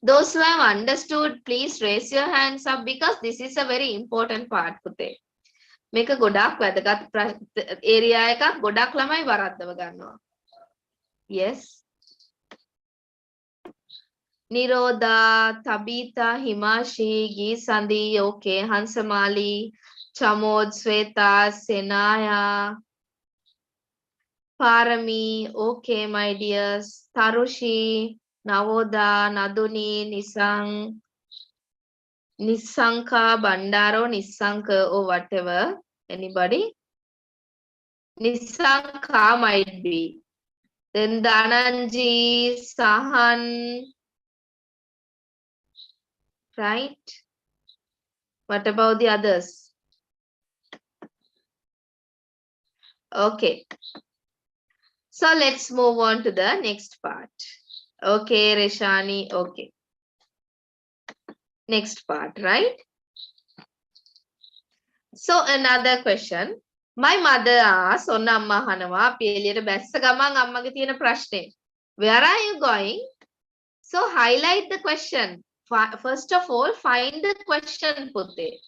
Those who have understood, please raise your hands up because this is a very important part පුතේ. මේක ගොඩාක් වැදගත් area එකක්. ගොඩාක් ළමයි වරද්දව ගන්නවා. Yes. Nirodha, Tabitha, Himashi, Gisandi, okay, Hansamali, Chamod, Sweta, Senaya, Parami, okay, my dears, Tarushi, Navoda, Naduni, Nisanka, Bandaro, Nisanka, or whatever. Anybody? Nisanka might be. Then Dananji, Sahan, right? What about the others? Okay. So let's move on to the next part. Okay, Reshani, okay. Next part, right? So another question. My mother asked, ඔන්න අම්මා අහනවා අපි එළියට බැස්ස ගමන් අම්මගේ තියෙන ප්‍රශ්නේ. Where are you going? So highlight the question. First of all, find the question පුතේ.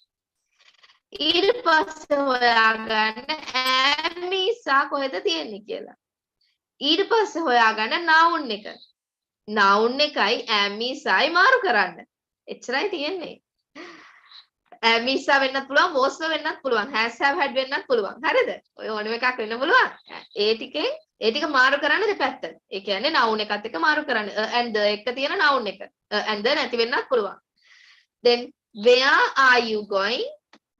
ඊට පස්සේ හොයාගන්න ඇමිසා කොහෙද තියෙන්නේ කියලා. ඊට පස්සේ හොයාගන්න noun එක. noun එකයි ඇමිසායි මාරු කරන්න. එච්චරයි තියෙන්නේ. ඇමිසා වෙන්නත් පුළුවන්, was වෙන්නත් පුළුවන්, has have had වෙන්නත් පුළුවන්. හරිද? ඔය ඕනෙම එකක් වෙන්න පුළුවන්. ඒ ටික මාරු කරන්න දෙපැත්ත. ඒ කියන්නේ noun එකත් එක්ක මාරු කරන්න. and the එක තියෙන noun එක. and the නැති වෙන්නත් පුළුවන්. Then where are you going?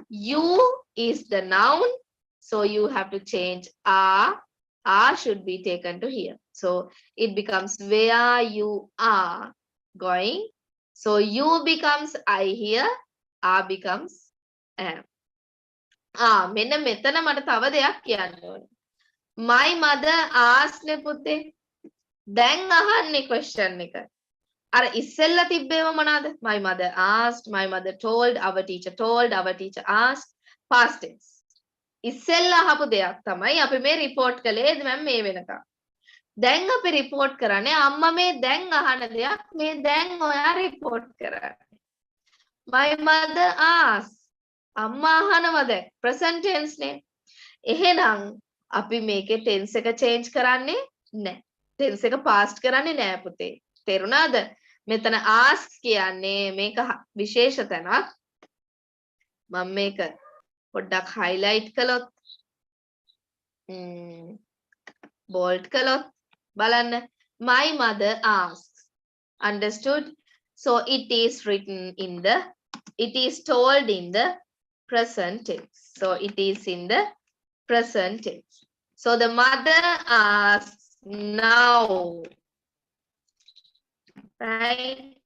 You is the noun, so you have to change are. Are should be taken to here. So it becomes where you are going. So you becomes I here. Are becomes am. මෙන්න මෙතන මට තව දෙයක් කියන්න ඕනේ. My mother asked නේ පුතේ. දැන් අහන්නේ question එක. අර ඉස්සෙල්ලා තිබ්බේම මොනවාද? My mother asked, my mother told, our teacher asked, past tense. ඉස්සෙල්ලා අහපු දෙයක් තමයි අපි මේ report කළේ මම මේ වෙනකම්. දැන් අපි report කරන්නේ අම්මා මේ දැන් අහන දෙයක් මේ දැන් ඔයා report කරන්නේ. My mother asked. අම්මා අහනවා දැන් present tense නේ. එහෙනම් අපි මේකේ tense එක change කරන්නේ නැහැ. tense එක past කරන්නේ නැහැ පුතේ. තේරුණාද? මෙතන ask කියන්නේ මේක විශේෂ තැනක්. මම මේක පොඩ්ඩක් highlight කළොත් bold කළොත් බලන්න. My mother asks. Understood? So it is written in the, it is told in the present tense. So it is in the present tense. So the mother asks now. Right?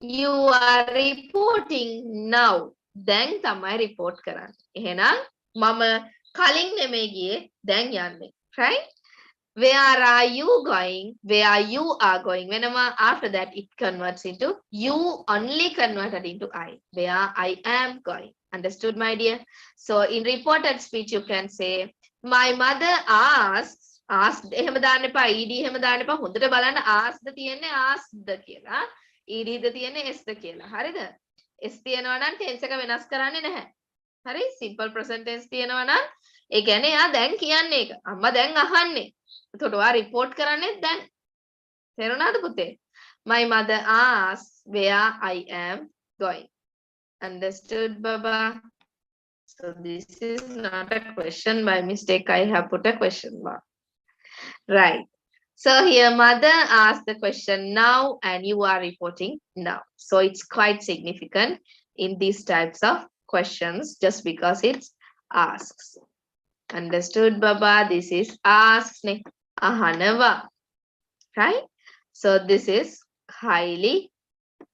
You are reporting now. දැන් තමයි report කරන්නේ. එහෙනම් මම කලින් නෙමෙයි ගියේ දැන් යන්නේ. Right? Where are you going? Where you are going. Whenever after that it converts into you only converted into I. Where I am going. Understood, my dear? So in reported speech you can say my mother asks. Asked එහෙම දාන්න එපා. ed එහෙම දාන්න එපා. හොඳට බලන්න asked තියෙන්නේ asked කියලා. ed ද තියෙන්නේ s ද කියලා. හරිද? s තියෙනවා නම් tense එක වෙනස් කරන්නේ නැහැ. හරි? simple present tense තියෙනවා නම් ඒ කියන්නේ එයා දැන් කියන්නේ ඒක. අම්මා දැන් අහන්නේ. එතකොට ඔයා report කරන්නේ දැන්. තේරුණාද පුතේ? My mother asks where I am going. Understood, Baba? So this is not a question by mistake. I have put a question mark. Right. So here mother asked the question now and you are reporting now. So it's quite significant in these types of questions just because it's asks. Understood, Baba? This is asks. Ahanava. Right? So this is highly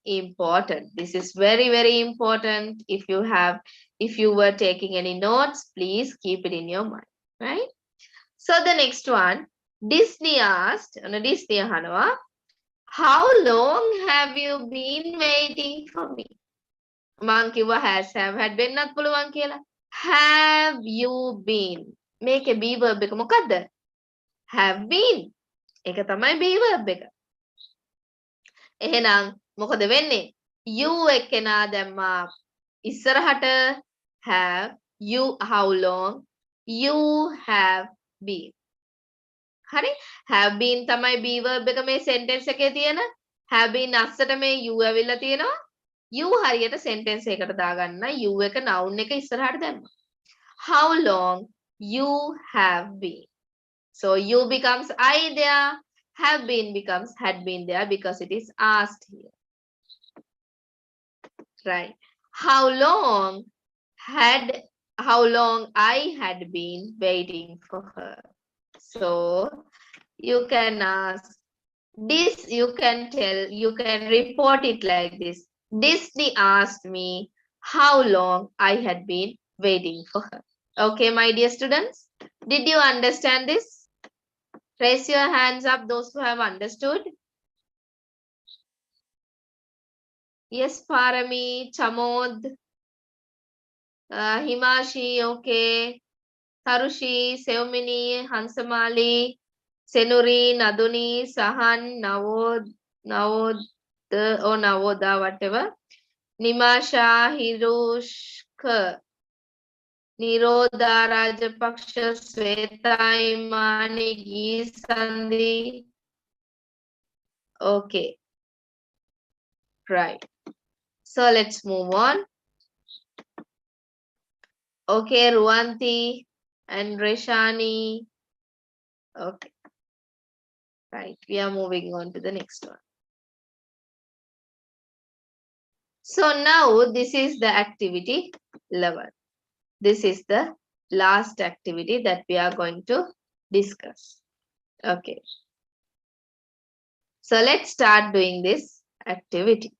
important. This is very, very important. If you were taking any notes, please keep it in your mind. Right? So the next one, Disney asked, Disney Hanwa, how long have you been waiting for me? Monkey has have had been not puluwan කියලා. Have you been? Make a be verb එක මොකද්ද? Have been. ඒක තමයි be verb එක. එහෙනම් මොකද වෙන්නේ? You එක්කෙනා දැම්මා ඉස්සරහට have you how long you have been. හරි? have been තමයි be verb එක මේ sentence එකේ තියෙන. have been අස්සට මේ you ඇවිල්ලා තියෙනවා. you හරියට sentence එකකට දාගන්න you එක noun එක ඉස්සරහට දැම්මා. How long you have been. So you becomes I there. Have been becomes had been there because it is asked here. Right. How long I had been waiting for her. So you can ask this, you can report it like this. Disney asked me how long I had been waiting for her. Okay, my dear students, did you understand this? Raise your hands up, those who have understood. Yes, Parami, Chamod, Himashi, okay. Tarushi, Seomini, Hansamali, Senuri, Naduni, Sahan, Navoda, whatever. Nimasha, Hiroshka, Niroda, Rajapaksha, Sweta, Imani, Gisandi. Okay. Right. So let's move on. Okay, Ruanti and Reshani. Okay. Right. We are moving on to the next one. So now this is the activity 11. This is the last activity that we are going to discuss. Okay. So let's start doing this activity.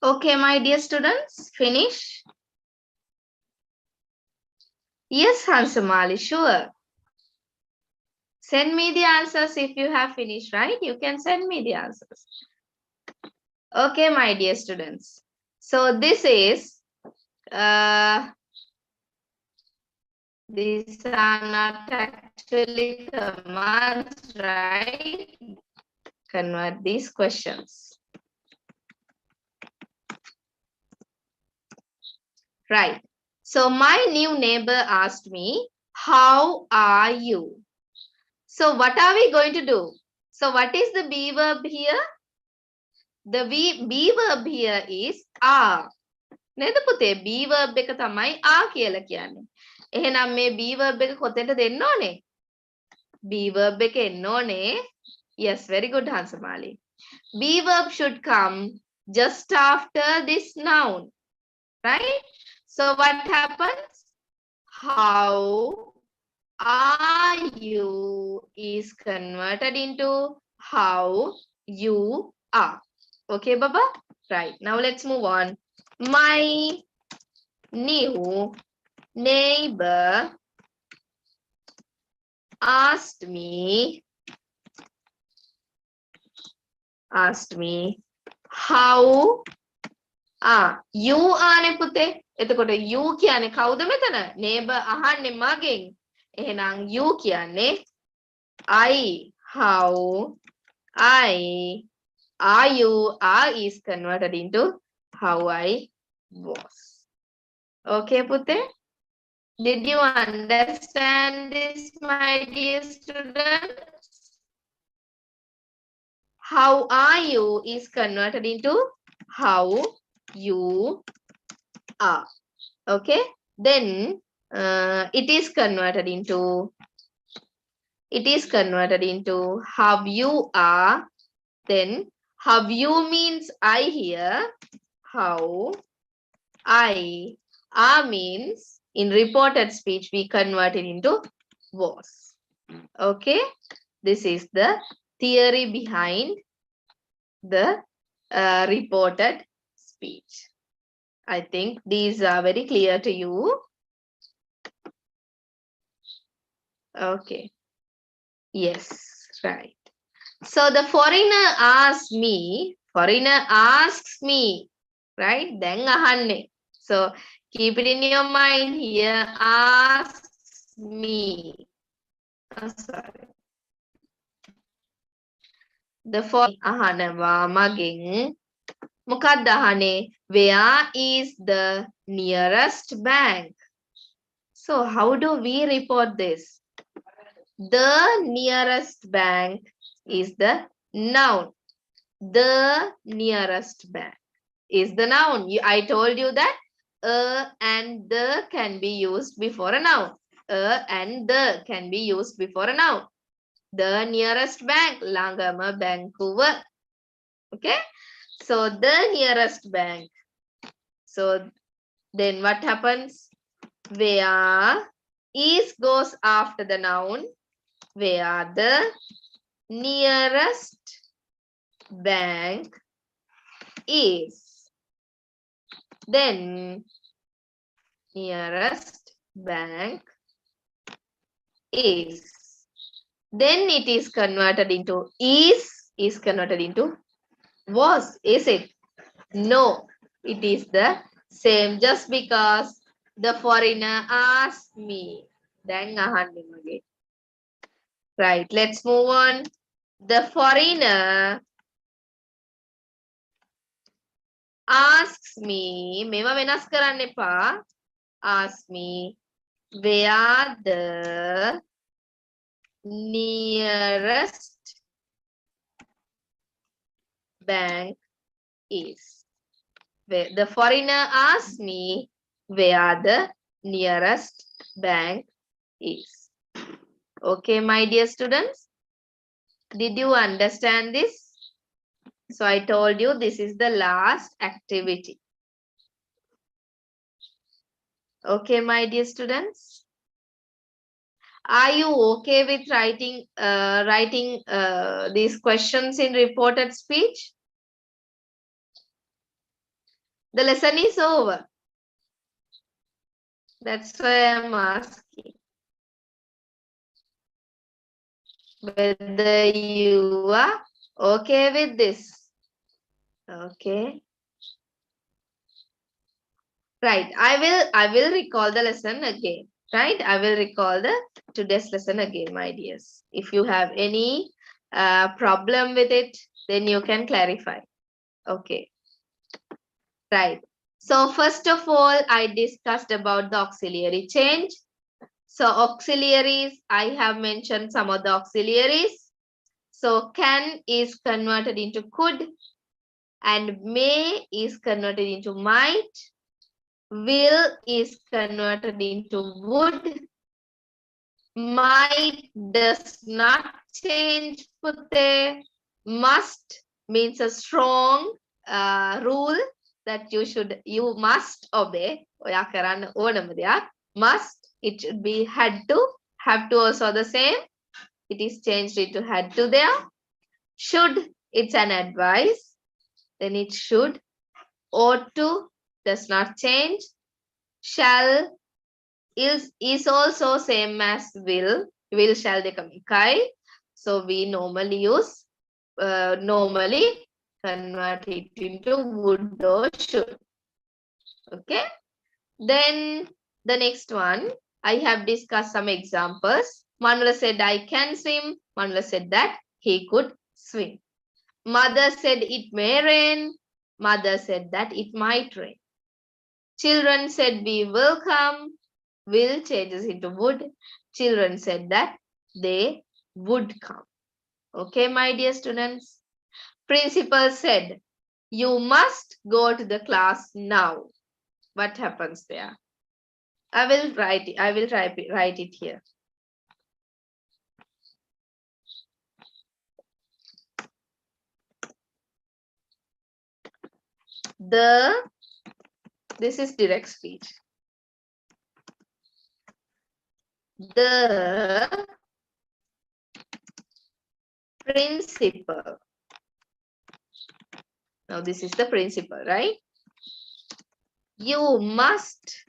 Okay, my dear students, finish? Yes, Hansamali, sure. Send me the answers if you have finished, right? You can send me the answers. Okay, my dear students. So this is, these are not actually commands, right? Convert these questions. Right. So my new neighbor asked me, how are you? So what are we going to do? So what is the be verb here? The be verb here is are. නේද පුතේ? be verb එක තමයි are කියලා කියන්නේ. එහෙනම් මේ be verb එක කොතෙන්ද දෙන්න ඕනේ? be verb එක එන්න ඕනේ. Yes, very good answer, Mali. Be verb should come just after this noun, right? So what happens? How are you is converted into how you are. Okay, Baba? Right. Now let's move on. My new neighbor asked me how you ආනේ පුතේ. එතකොට you කියන්නේ කවුද මෙතන? neighbor අහන්නේ මගෙන්. එහෙනම් you කියන්නේ I. How I are you? Are is converted into how I was. Okay, Pute? Did you understand this, my dear students? How are you is converted into how you are. Okay? Then it is converted into how you are. Then how you means I here. How I are means in reported speech we convert it into was. Okay, this is the theory behind the reported speech. I think these are very clear to you. Okay, yes, right. So the foreigner asks me, right? Then ahanne. So keep it in your mind here. Asks me. Oh, sorry. The foreigner ahanawa maging. Mokadda ahane. Where is the nearest bank? So how do we report this? The nearest bank is the noun. The nearest bank is the noun. I told you that and the can be used before a noun. And the can be used before a noun. The nearest bank, Langama Vancouver. Okay. So the nearest bank. So then what happens? Where is goes after the noun. Where the nearest bank is. Then nearest bank is. Then it is converted into is converted into was. Is it? No, it is the same just because the foreigner asked me. Then right, let's move on. The foreigner asks me, මේවා වෙනස් කරන්න එපා. Ask me where the nearest bank is. Where the foreigner asks me where the nearest bank is. Okay, my dear students, did you understand this? So I told you this is the last activity. Okay, my dear students. Are you okay with writing these questions in reported speech? The lesson is over. That's why I'm asking. Whether you are okay with this. Okay. Right. I will recall the lesson again. Right. I will recall the today's lesson again, my dears. If you have any problem with it, then you can clarify. Okay. Right. So first of all, I discussed about the auxiliary change. So auxiliaries, I have mentioned some of the auxiliaries. So can is converted into could, and may is converted into might. Will is converted into would. Might does not change pute. Must means a strong rule that you must obey. ඔයා කරන්න ඕනම දෙයක්. Must, it should be had to. Have to also the same. It is changed into had to there. Should, it's an advice. Then it should. Ought to, does not change. Shall is also same as will. Will, shall දෙකම එකයි. So we normally convert it into would or should. Okay. Then the next one, I have discussed some examples. Manula said, I can swim. Manula said that he could swim. Mother said it may rain. Mother said that it might rain. Children said we will come. Will changes into would. Children said that they would come. Okay, my dear students. Principal said, you must go to the class now. What happens there? I will write it. I will write it here. This is direct speech. The principal. Now this is the principal, right? You must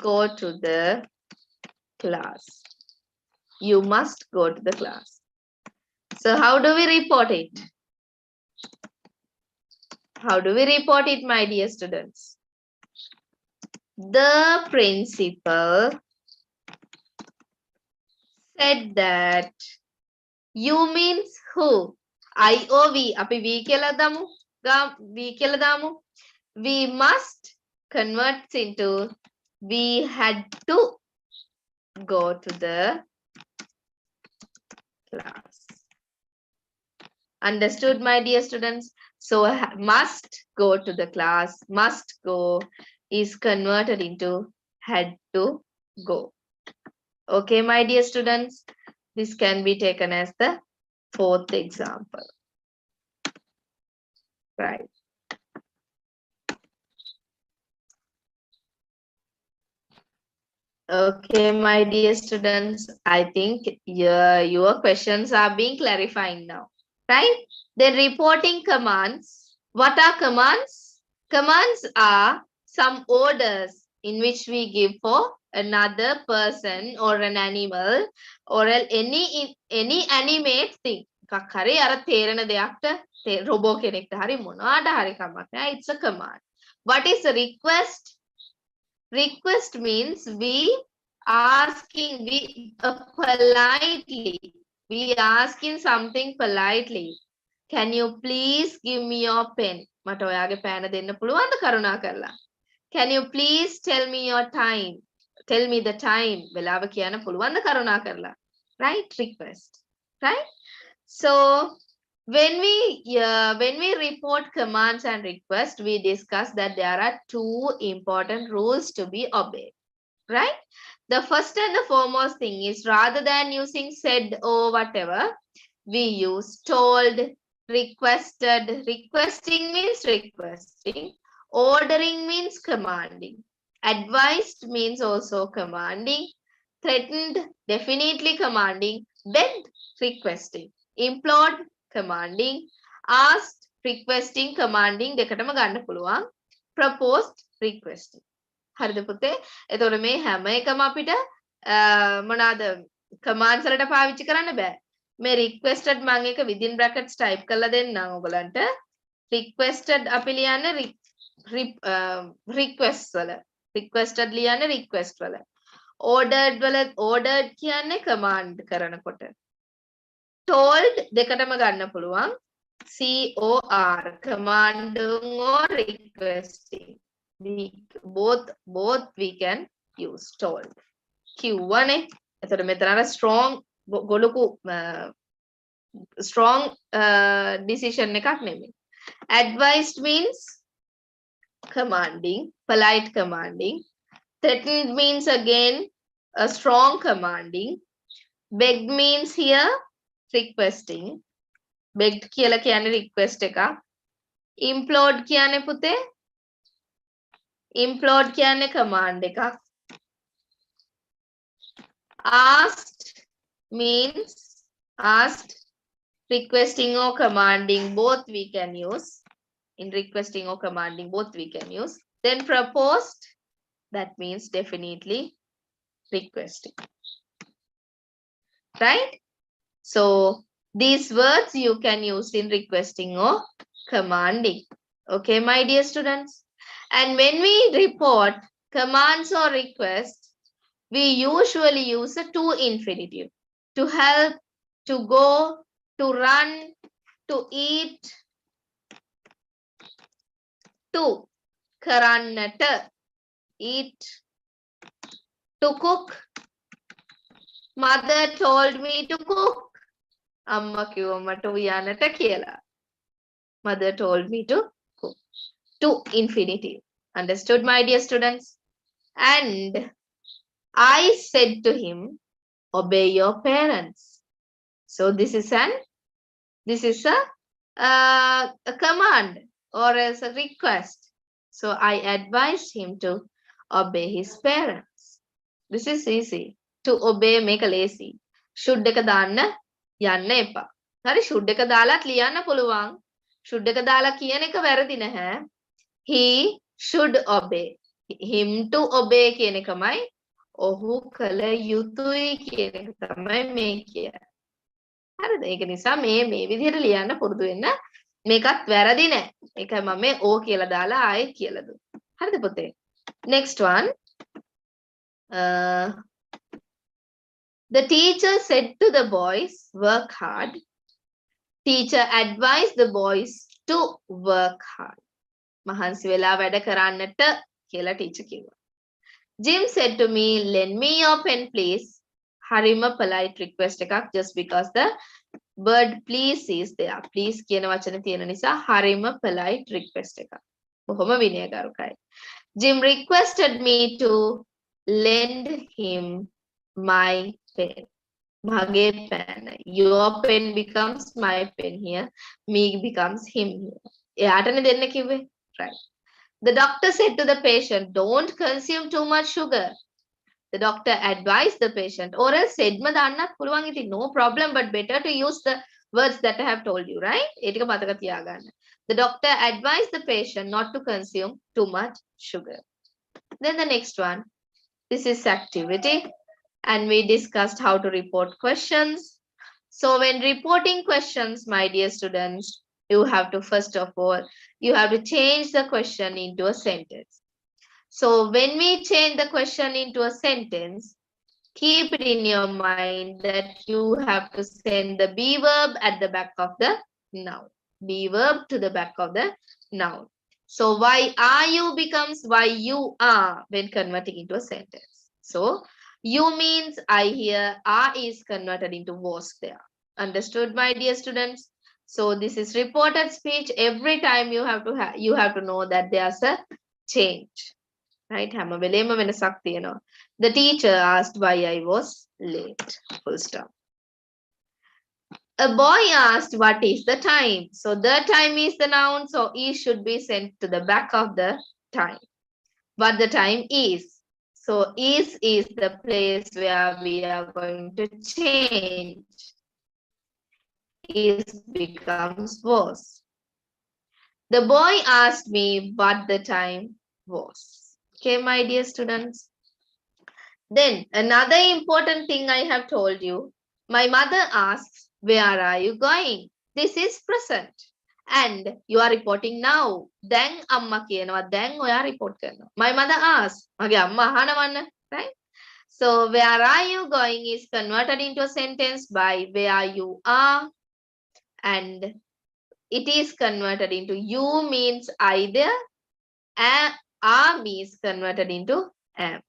go to the class. You must go to the class. So how do we report it? How do we report it, my dear students? The principal said that. You means who? I or we. Api we කියලා දාමු. We කියලා දාමු. We must converts into we had to go to the class. Understood, my dear students? So must go to the class, must go is converted into had to go. Okay, my dear students, this can be taken as the fourth example. Right. Okay, my dear students, I think your questions are being clarifying now, right? Then reporting commands. What are commands? Commands are some orders in which we give for another person or an animal or any animate thing. Kakare ara තේරෙන දෙයක්ට robot කෙනෙක්ට හරි මොනවාට හරි කමක් නෑ. It's a command. What is a request? Request means we asking something politely. Can you please give me your pen? මට ඔයාගේ පෑන දෙන්න පුළුවන්ද කරුණා කරලා? Can you please tell me your time? Tell me the time. වෙලාව කියන්න පුළුවන්ද කරුණා කරලා? Right? Request. Right? So when we report commands and requests, we discuss that there are two important rules to be obeyed. Right? The first and the foremost thing is rather than using said or whatever, we use told, requested. Requesting means requesting. Ordering means commanding. Advised means also commanding. Threatened, definitely commanding. Begged, requesting. Implored, commanding. Asked, requesting, commanding. දෙකටම ගන්න පුළුවන්. Proposed, requesting. හරිද පුතේ? එතකොට මේ හැම එකම අපිට මොනවාද commands වලට පාවිච්චි කරන්න බෑ. මේ requested මම එක within brackets type කරලා දෙන්නම් ඔයගලන්ට. requested අපි ලියන්නේ request වල. requested ලියන්නේ request වල. ordered වල ordered කියන්නේ command කරනකොට. told දෙකටම ගන්න පුළුවන්. COR commanding or requesting. Both we can use told. Q1 එතකොට මෙතන strong ගොලුකු strong decision එකක් නෙමෙයි. Advised means commanding, polite commanding. Threatened means again a strong commanding. Begged means here requesting. Begged කියලා කියන්නේ request එකක්. Implored කියන්නේ පුතේ implored කියන්නේ command එකක්. Asked means asked, requesting or commanding, both we can use. In requesting or commanding, both we can use. Then proposed, that means definitely requesting. Right? So these words you can use in requesting or commanding. Okay, my dear students. And when we report commands or requests, we usually use a to infinitive. To help, to go, to run, to eat, to කරන්නට, eat, to cook. Mother told me to cook. Amma කිව්වා මට උයන්නට කියලා. Mother told me to cook. To infinitive. Understood, my dear students? And I said to him, obey your parents. So this is a command or as a request. So I advised him to obey his parents. This is easy. To obey make a lazy. Should එක දාන්න යන්න එපා. හරි should එක දාලත් ලියන්න පුළුවන්. should එක දාලා කියන එක වැරදි නැහැ. He should obey. Him to obey කියන එකමයි ඔහු කළ යුතුයි කියන එක තමයි මේ කියන්නේ. හරිද? ඒක නිසා මේ විදිහට ලියන්න පුරුදු වෙන්න. මේකත් වැරදි නෑ. ඒකයි මම මේ O කියලා දාලා ආයෙත් කියලා දුන්නා. හරිද පුතේ? Next one. The teacher said to the boys, work hard. Teacher advised the boys to work hard. මහන්සි වෙලා වැඩ කරන්නට කියලා teacher කිව්වා. Jim said to me, lend me your pen please. හරිම polite request එකක් just because the word please is there. Please කියන වචනේ තියෙන නිසා හරිම polite request එකක්. බොහොම විනයගරුකයි. Jim requested me to lend him my pen. මගේ pen. Your pen becomes my pen here. Me becomes him here. එයාටනේ දෙන්න කිව්වේ. Right. The doctor said to the patient, don't consume too much sugar. The doctor advised the patient, or else said දාන්නත් පුළුවන් ඉතින් no problem, but better to use the words that I have told you, right? ඒ ටික මතක තියාගන්න. The doctor advised the patient not to consume too much sugar. Then the next one. This is activity, and we discussed how to report questions. So when reporting questions, my dear students, you have to first of all, you have to change the question into a sentence. So when we change the question into a sentence, keep it in your mind that you have to send the be verb at the back of the noun. Be verb to the back of the noun. So why are you becomes why you are when converting into a sentence. So you means I here, are is converted into was there. Understood, my dear students? So this is reported speech. Every time you have to know that there's a change. Right? හැම වෙලේම වෙනසක් තියෙනවා. The teacher asked why I was late. Full stop. A boy asked what is the time. So the time is the noun. So is should be sent to the back of the time. What the time is. So is the place where we are going to change. Is becomes was. The boy asked me what the time was. Okay, my dear students. Then another important thing I have told you. My mother asks Where are you going? This is present. And you are reporting now. Then amma කියනවා. Then ඔයා report කරනවා. My mother asked. මගේ අම්මා අහනවන්න. Right? So where are you going is converted into a sentence by where you are. And it is converted into you means either. Are means converted into am.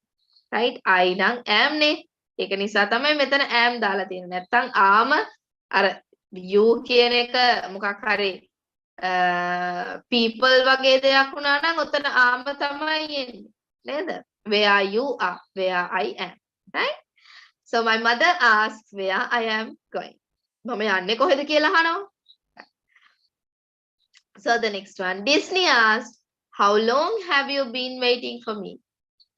Right? I නම් am නේ. ඒක නිසා තමයි මෙතන am දාලා තියෙන්නේ. නැත්තම් ආම අර you කියන එක මොකක් හරි people වගේ දෙයක් වුණා නම් ඔතන ආම තමයි එන්නේ. නේද? Where you are, where I am. Right? So my mother asks where I am going. මම යන්නේ කොහෙද කියලා අහනවා. So the next one. Disney asked, how long have you been waiting for me?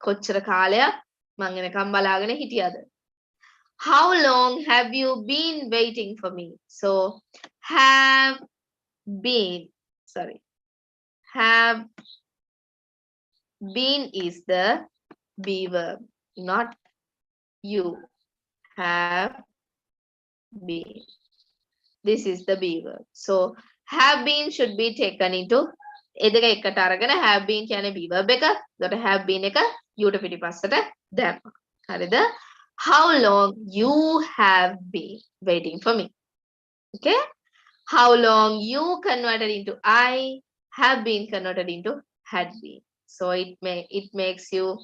කොච්චර කාලයක් මං එනකම් බලාගෙන හිටියද? How long have you been waiting for me? So have been is the be verb, not you. Have been. This is the be verb. So have been should be taken into එදක එකට අරගෙන have been කියන්නේ be verb එක. එතකොට have been එක you ට පිටිපස්සට දැම්මා. හරිද? How long you have been waiting for me. Okay? How long you converted into I, have been converted into had been. So it makes you.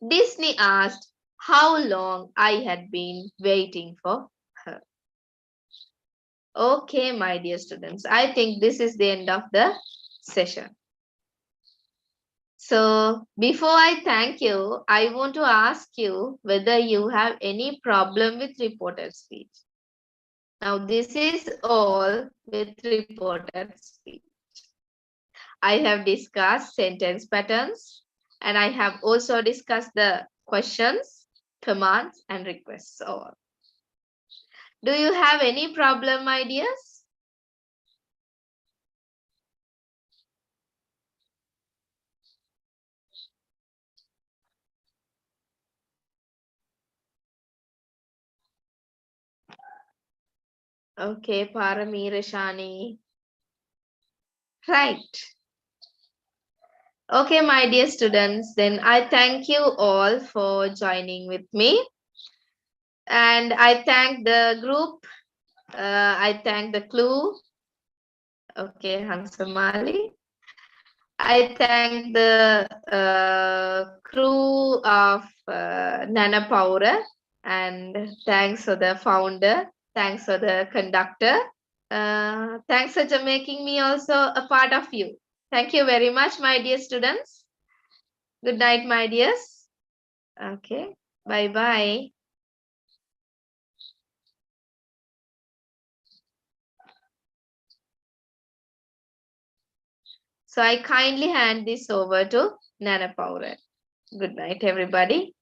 Disney asked how long I had been waiting for her. Okay, my dear students, I think this is the end of the session. So before I thank you, I want to ask you whether you have any problem with reported speech. Now this is all with reported speech. I have discussed sentence patterns and I have also discussed the questions, commands and requests all. Do you have any problem, my dears? Okay, Paramir Shani. Right. Okay, my dear students, then I thank you all for joining with me. And I thank the group. I thank the clue. Okay, Hansamali. I thank the crew of Nana Paura. And thanks for the founder. Thanks for the conductor. Thanks for making me also a part of you. Thank you very much, my dear students. Good night, my dears. Okay, bye-bye. So I kindly hand this over to Nana Paura. Good night, everybody.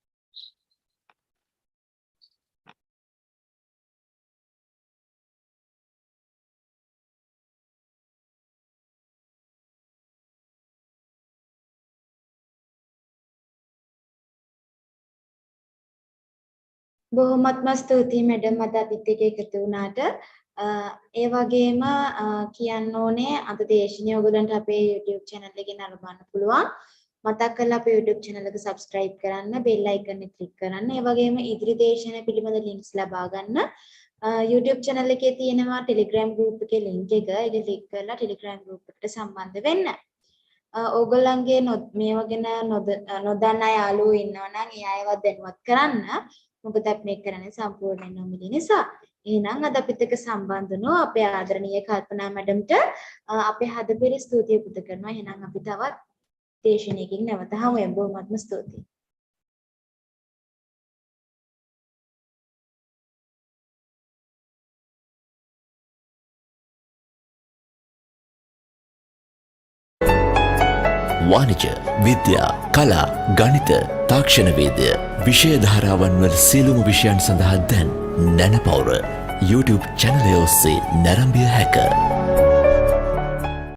බොහොමත්ම ස්තුතියි madam අද අපිත් එක්ක එකතු වුණාට. ඒ වගේම කියන්න ඕනේ අද දේශනය ඔයගොල්ලන්ට අපේ YouTube channel එකේ නරඹන්න පුළුවන්. මතක් කරලා අපේ YouTube channel එක subscribe කරන්න, bell icon එක click කරන්න. ඒ වගේම ඉදිරි දේශන පිළිබඳ links ලබා ගන්න. YouTube channel එකේ තියෙනවා Telegram group එකේ link එක. ඒක click කරලා Telegram group එකට සම්බන්ධ වෙන්න. ඕගොල්ලන්ගේ මේ වගේන නොදන්න යාළුවෝ ඉන්නවා නම් ඒ අයවත් දැනුවත් කරන්න. මොකද අපි මේක කරන්නේ සම්පූර්ණයෙන් නොමිලේ නිසා. එහෙනම් අද අපිත් එක්ක සම්බන්ධ වුණු අපේ ආදරණීය කල්පනා මැඩම්ට අපේ හදපිරි ස්තුතිය පුද කරනවා. එහෙනම් අපි තවත් දේශනයකින් නැවත හමු වෙමු. බොහොමත්ම ස්තුතියි. වාණිජ, විද්‍යා, කලා, ගණිත, තාක්ෂණ වේදය, විෂය ධාරාවන් වල සියලුම විෂයන් සඳහා දැන් නැනපවුර YouTube channel ඔස්සේ නැරඹිය හැක.